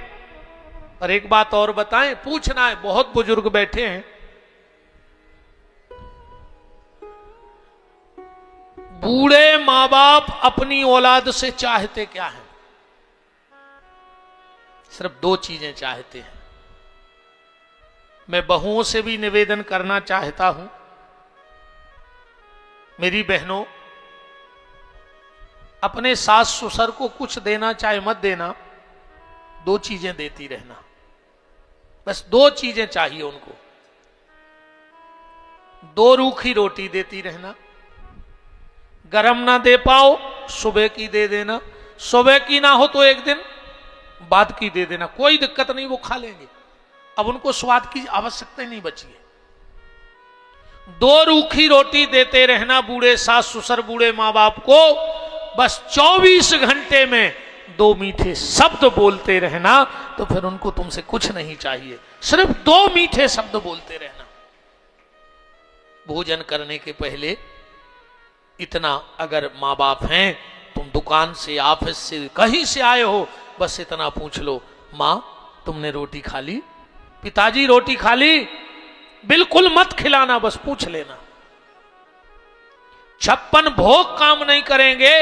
और एक बात और बताएं, पूछना है, बहुत बुजुर्ग बैठे हैं, बूढ़े मां बाप अपनी औलाद से चाहते क्या है? सिर्फ 2 चीजें चाहते हैं। मैं बहुओं से भी निवेदन करना चाहता हूं, मेरी बहनों, अपने सास ससुर को कुछ देना चाहे मत देना, 2 चीजें देती रहना। बस 2 चीजें चाहिए उनको। 2 रूखी रोटी देती रहना। गरम ना दे पाओ, सुबह की दे देना। सुबह की ना हो तो एक दिन बाद की दे देना, कोई दिक्कत नहीं, वो खा लेंगे। अब उनको स्वाद की आवश्यकता नहीं बची है। 2 रूखी रोटी देते रहना बूढ़े सास ससुर, बूढ़े मां बाप को। बस 24 घंटे में 2 मीठे शब्द बोलते रहना, तो फिर उनको तुमसे कुछ नहीं चाहिए, सिर्फ 2 मीठे शब्द बोलते रहना। भोजन करने के पहले इतना, अगर मां बाप हैं, तुम दुकान से, ऑफिस से, कहीं से आए हो, बस इतना पूछ लो, मां तुमने रोटी खा ली? पिताजी रोटी खा ली? बिल्कुल मत खिलाना, बस पूछ लेना। 56 भोग काम नहीं करेंगे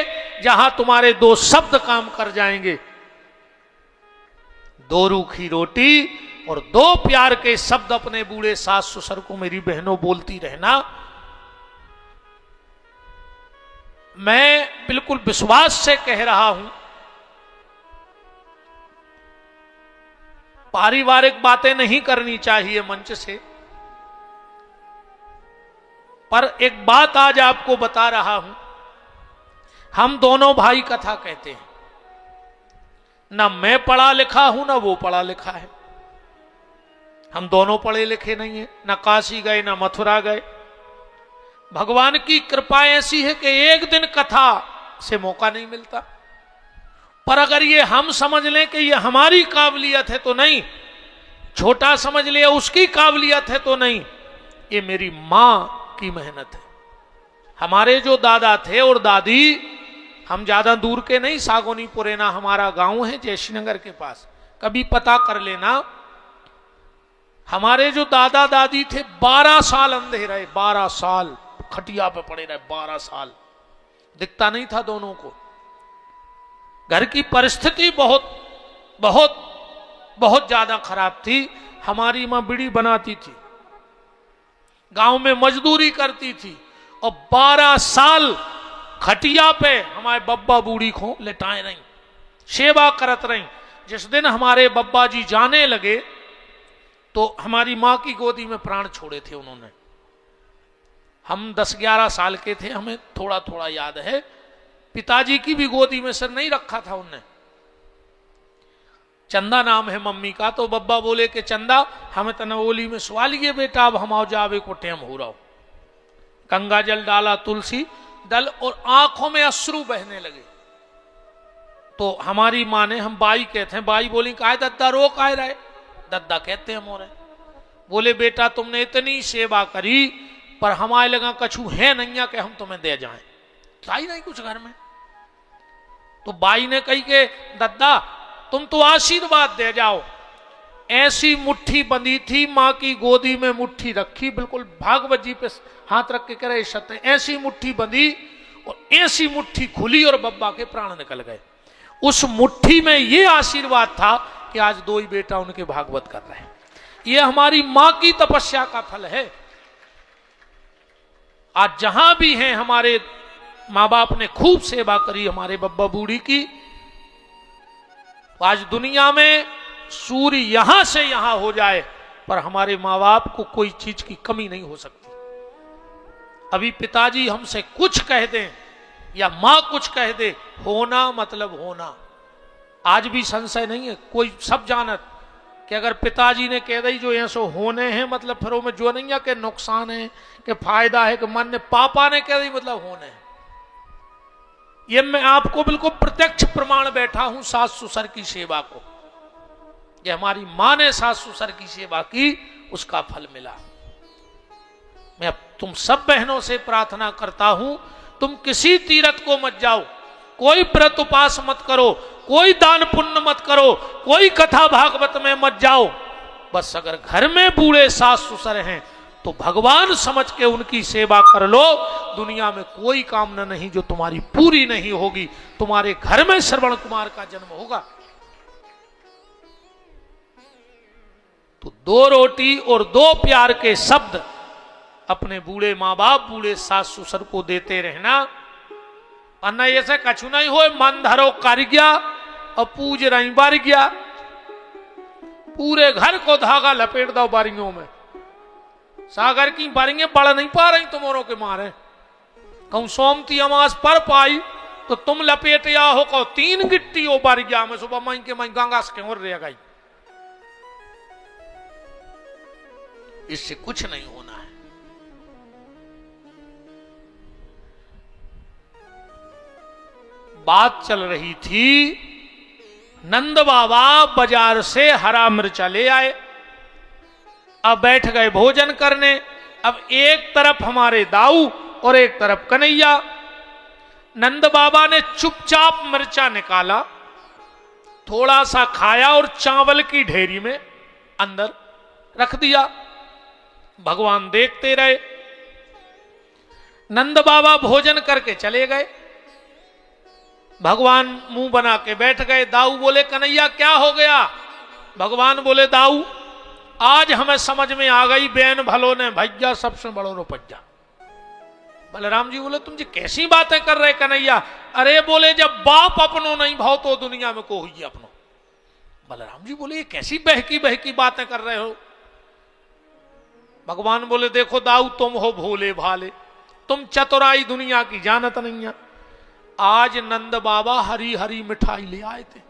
जहां तुम्हारे 2 शब्द काम कर जाएंगे। 2 रूखी रोटी और 2 प्यार के शब्द अपने बूढ़े सास ससुर को, मेरी बहनों, बोलती रहना। मैं बिल्कुल विश्वास से कह रहा हूं, पारिवारिक बातें नहीं करनी चाहिए मंच से, पर एक बात आज आपको बता रहा हूं। हम दोनों भाई कथा कहते हैं, ना मैं पढ़ा लिखा हूं ना वो पढ़ा लिखा है। हम दोनों पढ़े लिखे नहीं है, ना काशी गए ना मथुरा गए। भगवान की कृपा ऐसी है कि एक दिन कथा से मौका नहीं मिलता। पर अगर ये हम समझ लें कि ये हमारी काबिलियत है तो नहीं, छोटा समझ लिया उसकी काबिलियत है तो नहीं, ये मेरी मां की मेहनत है। हमारे जो दादा थे और दादी, हम ज्यादा दूर के नहीं, सागोनी पुरेना हमारा गांव है जयश्रीनगर के पास, कभी पता कर लेना। हमारे जो दादा दादी थे 12 साल अंधे रहे, 12 साल खटिया पे पड़े रहे, 12 साल दिखता नहीं था दोनों को। घर की परिस्थिति बहुत बहुत बहुत ज्यादा खराब थी। हमारी मां बीड़ी बनाती थी, गांव में मजदूरी करती थी, और 12 साल खटिया पे हमारे बब्बा बूढ़ी को लेटाए रही, सेवा करत रही। जिस दिन हमारे बब्बा जी जाने लगे तो हमारी मां की गोदी में प्राण छोड़े थे उन्होंने। हम 10-11 साल के थे, हमें थोड़ा थोड़ा याद है। पिताजी की भी गोदी में सिर नहीं रखा था उनने। चंदा नाम है मम्मी का, तो बब्बा बोले कि चंदा हमें तनवोली में सवा लिए बेटा, अब हम आओ जावे को टेम हो रहा हो। गंगा जल डाला, तुलसी दल, और आंखों में अश्रु बहने लगे। तो हमारी माँ ने, हम बाई कहते हैं, बाई बोली काय दद्दा रो काय रहे, दद्दा कहते हैं मोरे। बोले बेटा तुमने इतनी सेवा करी, पर हमारे लगा कछु है नहीं कि हम तुम्हें दे जाएं, था ही नहीं कुछ घर में। तो बाई ने कही कि दद्दा तुम तो आशीर्वाद दे जाओ। ऐसी मुट्ठी बंधी थी, मां की गोदी में मुट्ठी रखी, बिल्कुल भागवत जी पे हाथ रख के करे सत्य, ऐसी मुट्ठी बंधी और ऐसी मुट्ठी खुली और बब्बा के प्राण निकल गए। उस मुट्ठी में ये आशीर्वाद था कि आज 2 ही बेटा उनके भागवत कर रहे हैं। ये हमारी मां की तपस्या का फल है। आज जहां भी हैं, हमारे मां बाप ने खूब सेवा करी हमारे बब्बा बूढ़ी की। आज दुनिया में सूर्य यहां से यहां हो जाए, पर हमारे मां बाप को कोई चीज की कमी नहीं हो सकती। अभी पिताजी हमसे कुछ कह दें या मां कुछ कह दे, होना मतलब होना। आज भी संशय नहीं है, कोई सब जानत कि अगर पिताजी ने कह दी जो ऐसो होने हैं, मतलब फिर में जो नहीं है कि नुकसान है कि फायदा है, कि मन ने पापा ने कह दी मतलब होने हैं। ये मैं आपको बिल्कुल प्रत्यक्ष प्रमाण बैठा हूं सास ससुर की सेवा को। ये हमारी मां ने सास ससुर की सेवा की, उसका फल मिला। मैं अब तुम सब बहनों से प्रार्थना करता हूं, तुम किसी तीर्थ को मत जाओ, कोई व्रत उपास मत करो, कोई दान पुण्य मत करो, कोई कथा भागवत में मत जाओ। बस अगर घर में बूढ़े सास ससुर हैं तो भगवान समझ के उनकी सेवा कर लो। दुनिया में कोई कामना नहीं जो तुम्हारी पूरी नहीं होगी। तुम्हारे घर में श्रवण कुमार का जन्म होगा तो 2 रोटी और 2 प्यार के शब्द अपने बूढ़े माँ बाप, बूढ़े सास ससुर को देते रहना। और न ऐसे कछु नहीं हो, मन धरो कर गया और पूज रही बार गया। पूरे घर को धागा लपेट दो बारियों में। सागर की बारियां बढ़ नहीं पा रही तुम्हारों के मारे। कहूं सोमती अमास पर पाई तो तुम लपेट या हो, कहो 3 गिट्टी हो बारिया में, सुबह माई के माई गंगा से और रह गई। इससे कुछ नहीं होना है। बात चल रही थी, नंद बाबा बाजार से हरा मिर्चा ले आए। अब बैठ गए भोजन करने। अब एक तरफ हमारे दाऊ और एक तरफ कन्हैया। नंद बाबा ने चुपचाप मिर्चा निकाला, थोड़ा सा खाया और चावल की ढेरी में अंदर रख दिया। भगवान देखते रहे। नंद बाबा भोजन करके चले गए। भगवान मुंह बना के बैठ गए। दाऊ बोले कन्हैया क्या हो गया? भगवान बोले दाऊ आज हमें समझ में आ गई, बेन भलो ने भैया सबसे बड़ो रुपया। बलराम जी बोले तुम जी कैसी बातें कर रहे कन्हैया। अरे बोले जब बाप अपनो नहीं भाव तो दुनिया में को हुई अपनो। बलराम जी बोले ये कैसी बहकी बहकी बातें कर रहे हो। भगवान बोले देखो दाऊ तुम हो भोले भाले, तुम चतुराई दुनिया की जानत नहीं है। आज नंद बाबा हरी हरी मिठाई ले आए थे,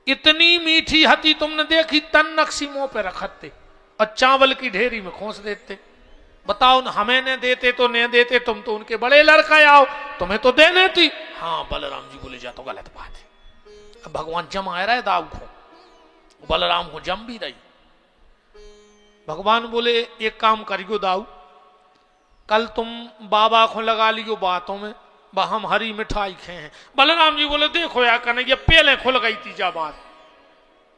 इतनी मीठी हती तुमने देखी, तन नक्सी मुंह पे रखते और चावल की ढेरी में खोस देते। बताओ हमें न देते तो न देते, तुम तो उनके बड़े लड़का आओ, तुम्हें तो देने थी। हाँ बलराम जी बोले जा तो गलत बात है। अब भगवान जम आ रहा है दाऊ को, बलराम को जम भी रही। भगवान बोले एक काम करियो दाऊ, कल तुम बाबा को लगा लियो बातों में, हम हरी मिठाई खाए हैं। बलराम जी बोले देखो यार कन्हैया पहले खुल गई थी जा बात,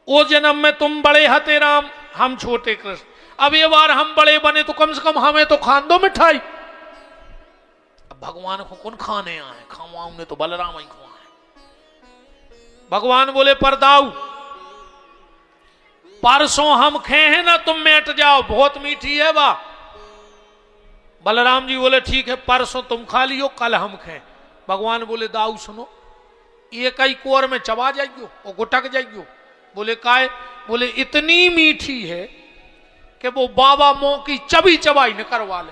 ओ जन्म में तुम बड़े हते राम, हम छोटे कृष्ण, अब ये बार हम बड़े बने तो कम से कम हमें तो खान दो मिठाई। अब भगवान को कौन खाने आए, खावाऊंगे तो बलराम ही खुआए। भगवान बोले पर दाऊ परसों हम खाए हैं ना, तुम बैठ जाओ, बहुत मीठी है वाह। बलराम जी बोले ठीक है परसों तुम खा लियो, कल हम खाएं। भगवान बोले दाऊ सुनो, एक ही कोर में चबा जाइयो और गुटक जाइयो। बोले काहे? बोले इतनी मीठी है कि वो बाबा मोह की चबी चबाई न करवा ले।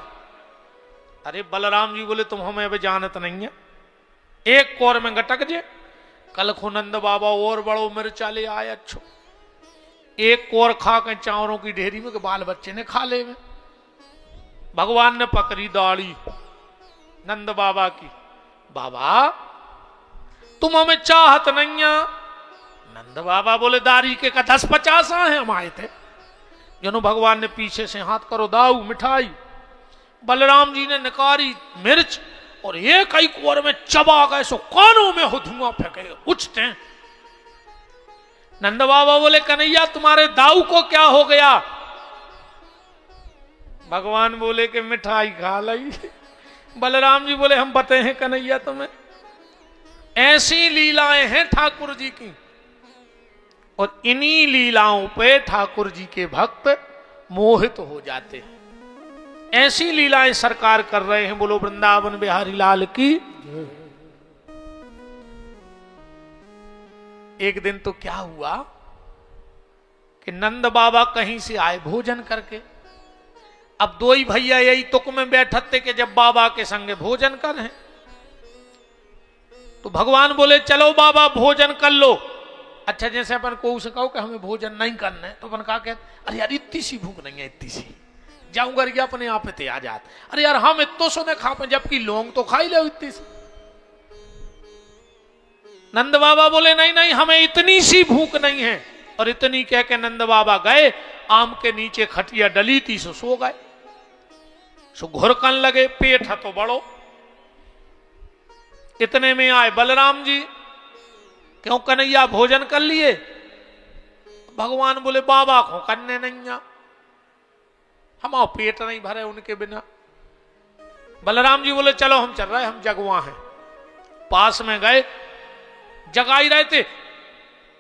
अरे बलराम जी बोले तुम हमें अभी जानत नहीं है, एक कोर में गटक जे। कल खुनंद बाबा और बड़ो मिर्चा ले आए अच्छो, एक कोर खा के चावरों की ढेरी में के बाल बच्चे ने खा ले में। भगवान ने पकड़ी दाढ़ी नंद बाबा की, बाबा तुम हमें चाहत नहीं है। नंद बाबा बोले दाढ़ी के का 10-50 हैं हम आए थे। जनो भगवान ने पीछे से हाथ करो दाऊ मिठाई, बलराम जी ने निकारी मिर्च और एक ही कोर में चबा गए, सो कानों में हो धुआं फेंके उठते हैं। नंद बाबा बोले कन्हैया तुम्हारे दाऊ को क्या हो गया? भगवान बोले कि मिठाई खा ली। बलराम जी बोले हम बते हैं कन्हैया तुम्हें, ऐसी लीलाएं हैं ठाकुर जी की, और इन्हीं लीलाओं पे ठाकुर जी के भक्त मोहित हो जाते हैं। ऐसी लीलाएं सरकार कर रहे हैं। बोलो वृंदावन बिहारी लाल की। एक दिन तो क्या हुआ कि नंद बाबा कहीं से आए भोजन करके। अब दो ही भैया यही तुक में बैठते थे कि जब बाबा के संगे भोजन कर हैं, तो भगवान बोले चलो बाबा भोजन कर लो। अच्छा जैसे अपन को उसे कहो कि हमें भोजन नहीं करना है, तो अपन कहा कहते अरे यार इतनी सी भूख नहीं है, इतनी सी जाऊंगा ये अपने आप पे आ जात। अरे यार हम इतो सोने खा पे, जबकि लोग तो खा ही ले इतनी सी। नंद बाबा बोले नहीं नहीं हमें इतनी सी भूख नहीं है। और इतनी कह के नंद बाबा गए, आम के नीचे खटिया डली थी, सो गए। सो घुरकन लगे, पेट है तो बड़ो। इतने में आए बलराम जी, क्यों कन्हैया भोजन कर लिए? भगवान बोले बाबा को करने नहीं आ, हमारा पेट नहीं भरे उनके बिना। बलराम जी बोले चलो हम चल रहे, हम जगवा हैं। पास में गए, जगा ही रहे थे।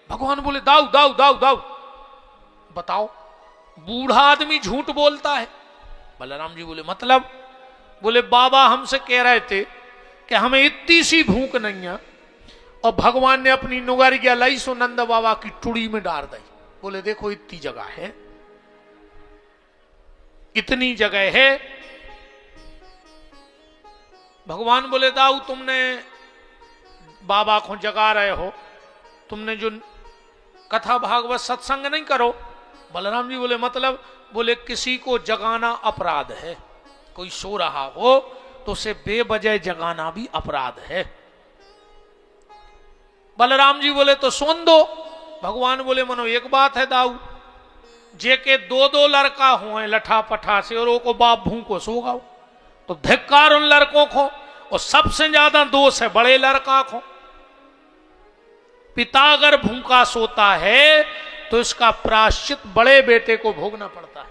भगवान बोले दाऊ दाऊ दाऊ दाऊ बताओ, बूढ़ा आदमी झूठ बोलता है। बलराम जी बोले मतलब? बोले बाबा हमसे कह रहे थे कि हमें इतनी सी भूख नहीं है, और भगवान ने अपनी नुगरिया लाई सो नंद बाबा की टुड़ी में डाल दी। बोले देखो इतनी जगह है, इतनी जगह है। भगवान बोले दाऊ तुमने बाबा को जगा रहे हो, तुमने जो कथा भागवत सत्संग नहीं करो। बलराम जी बोले मतलब? बोले किसी को जगाना अपराध है, कोई सो रहा हो तो उसे बेवजह जगाना भी अपराध है। बलराम जी बोले तो सुन दो। भगवान बोले मनो एक बात है दाऊ, जे के 2-2 लड़का हुए लठा पठा से और वो को बाप भूखो सो गाओ, तो धिक्कार उन लड़कों को। और सबसे ज्यादा दोष है बड़े लड़का को। पिता अगर भूखा सोता है तो इसका प्रायश्चित बड़े बेटे को भोगना पड़ता है,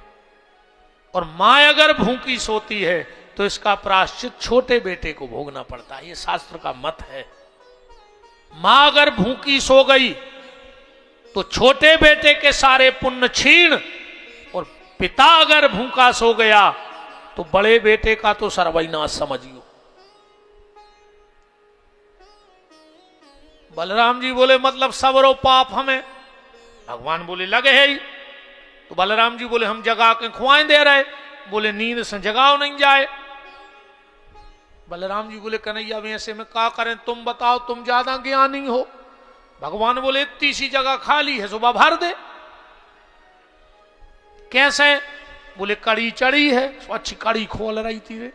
और मां अगर भूखी सोती है तो इसका प्रायश्चित छोटे बेटे को भोगना पड़ता है। ये शास्त्र का मत है। मां अगर भूखी सो गई तो छोटे बेटे के सारे पुण्य छीण, और पिता अगर भूखा सो गया तो बड़े बेटे का तो सर्वनाश समझियो। बलराम जी बोले मतलब सबरो पाप हमें? भगवान बोले लगे है ही। तो बलराम जी बोले हम जगा के खुआएं दे रहे। बोले नींद से जगाओ नहीं जाए। बलराम जी बोले कन्हैया में ऐसे में क्या करें, तुम बताओ, तुम ज्यादा ज्ञानी हो। भगवान बोले इतनी सी जगह खाली है, सुबह भर दे। कैसे? बोले कड़ी चढ़ी है, अच्छी कड़ी खोल रही थी रे।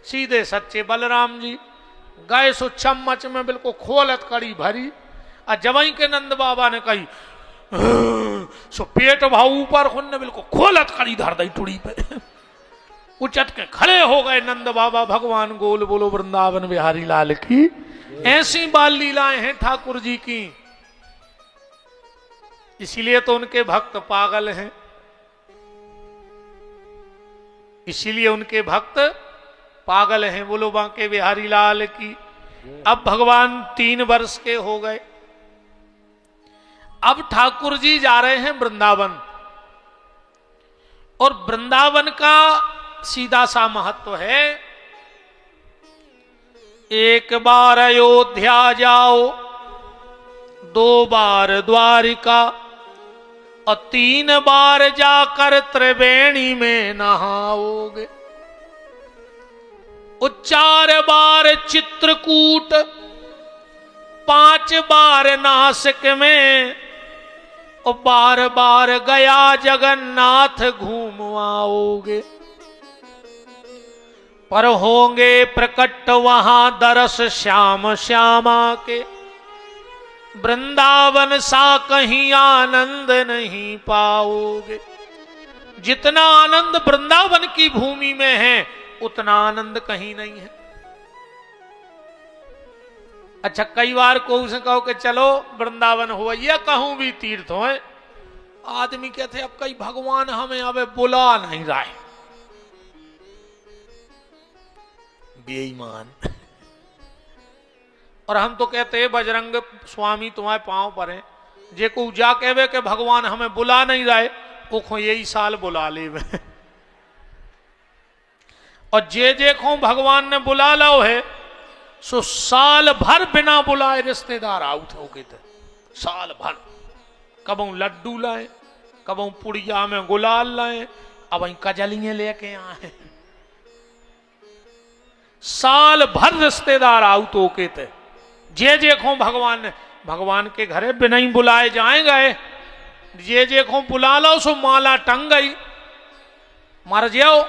सीधे सच्चे बलराम जी गए सो चम्मच में बिल्कुल खोलत कड़ी भरी। और जवाई के नंद बाबा ने कही सो पेट भाव ऊपर खुन्ने बिल्कुल खोलत कड़ी धर दी टुड़ी पे। उचट के खड़े हो गए नंद बाबा। भगवान गोल बोलो वृंदावन बिहारी लाल की। ऐसी बाल लीलाएं हैं ठाकुर जी की, इसीलिए तो उनके भक्त पागल हैं, इसीलिए उनके भक्त पागल हैं। बोलो बांके बिहारी लाल की। अब भगवान 3 वर्ष के हो गए। अब ठाकुर जी जा रहे हैं वृंदावन। और वृंदावन का सीधा सा महत्व है, एक बार अयोध्या जाओ, 2 बार द्वारिका, और 3 बार जाकर त्रिवेणी में नहाओगे, और 4 बार चित्रकूट, 5 बार नासिक में, और बार बार गया जगन्नाथ घूम आओगे। पर होंगे प्रकट वहां दरस श्याम श्यामा के, वृंदावन सा कहीं आनंद नहीं पाओगे। जितना आनंद वृंदावन की भूमि में है उतना आनंद कहीं नहीं है। अच्छा, कई बार को उसे कहो कि चलो वृंदावन हो या कहूं भी तीर्थ हो, आदमी कहते अब कई भगवान हमें अब बुला नहीं रहा है। बेईमान। और हम तो कहते हैं बजरंग स्वामी तुम्हारे पांव पर हैं, जे को जा कहवे कि भगवान हमें बुला नहीं रहे, वो यही साल बुला ले। और जे को भगवान ने बुला लो है सो साल भर बिना बुलाए रिश्तेदार आउट हो गए थे। साल भर कबों लड्डू लाए, कबों पुड़िया में गुलाल लाए, अब वही कजलियां लेके आए। साल भर रिश्तेदार आउट होके थे। जे को भगवान के घरे बिना ही बुलाए जाएंगे। जे को बुला लो सो माला टंग गई, मर जाओ।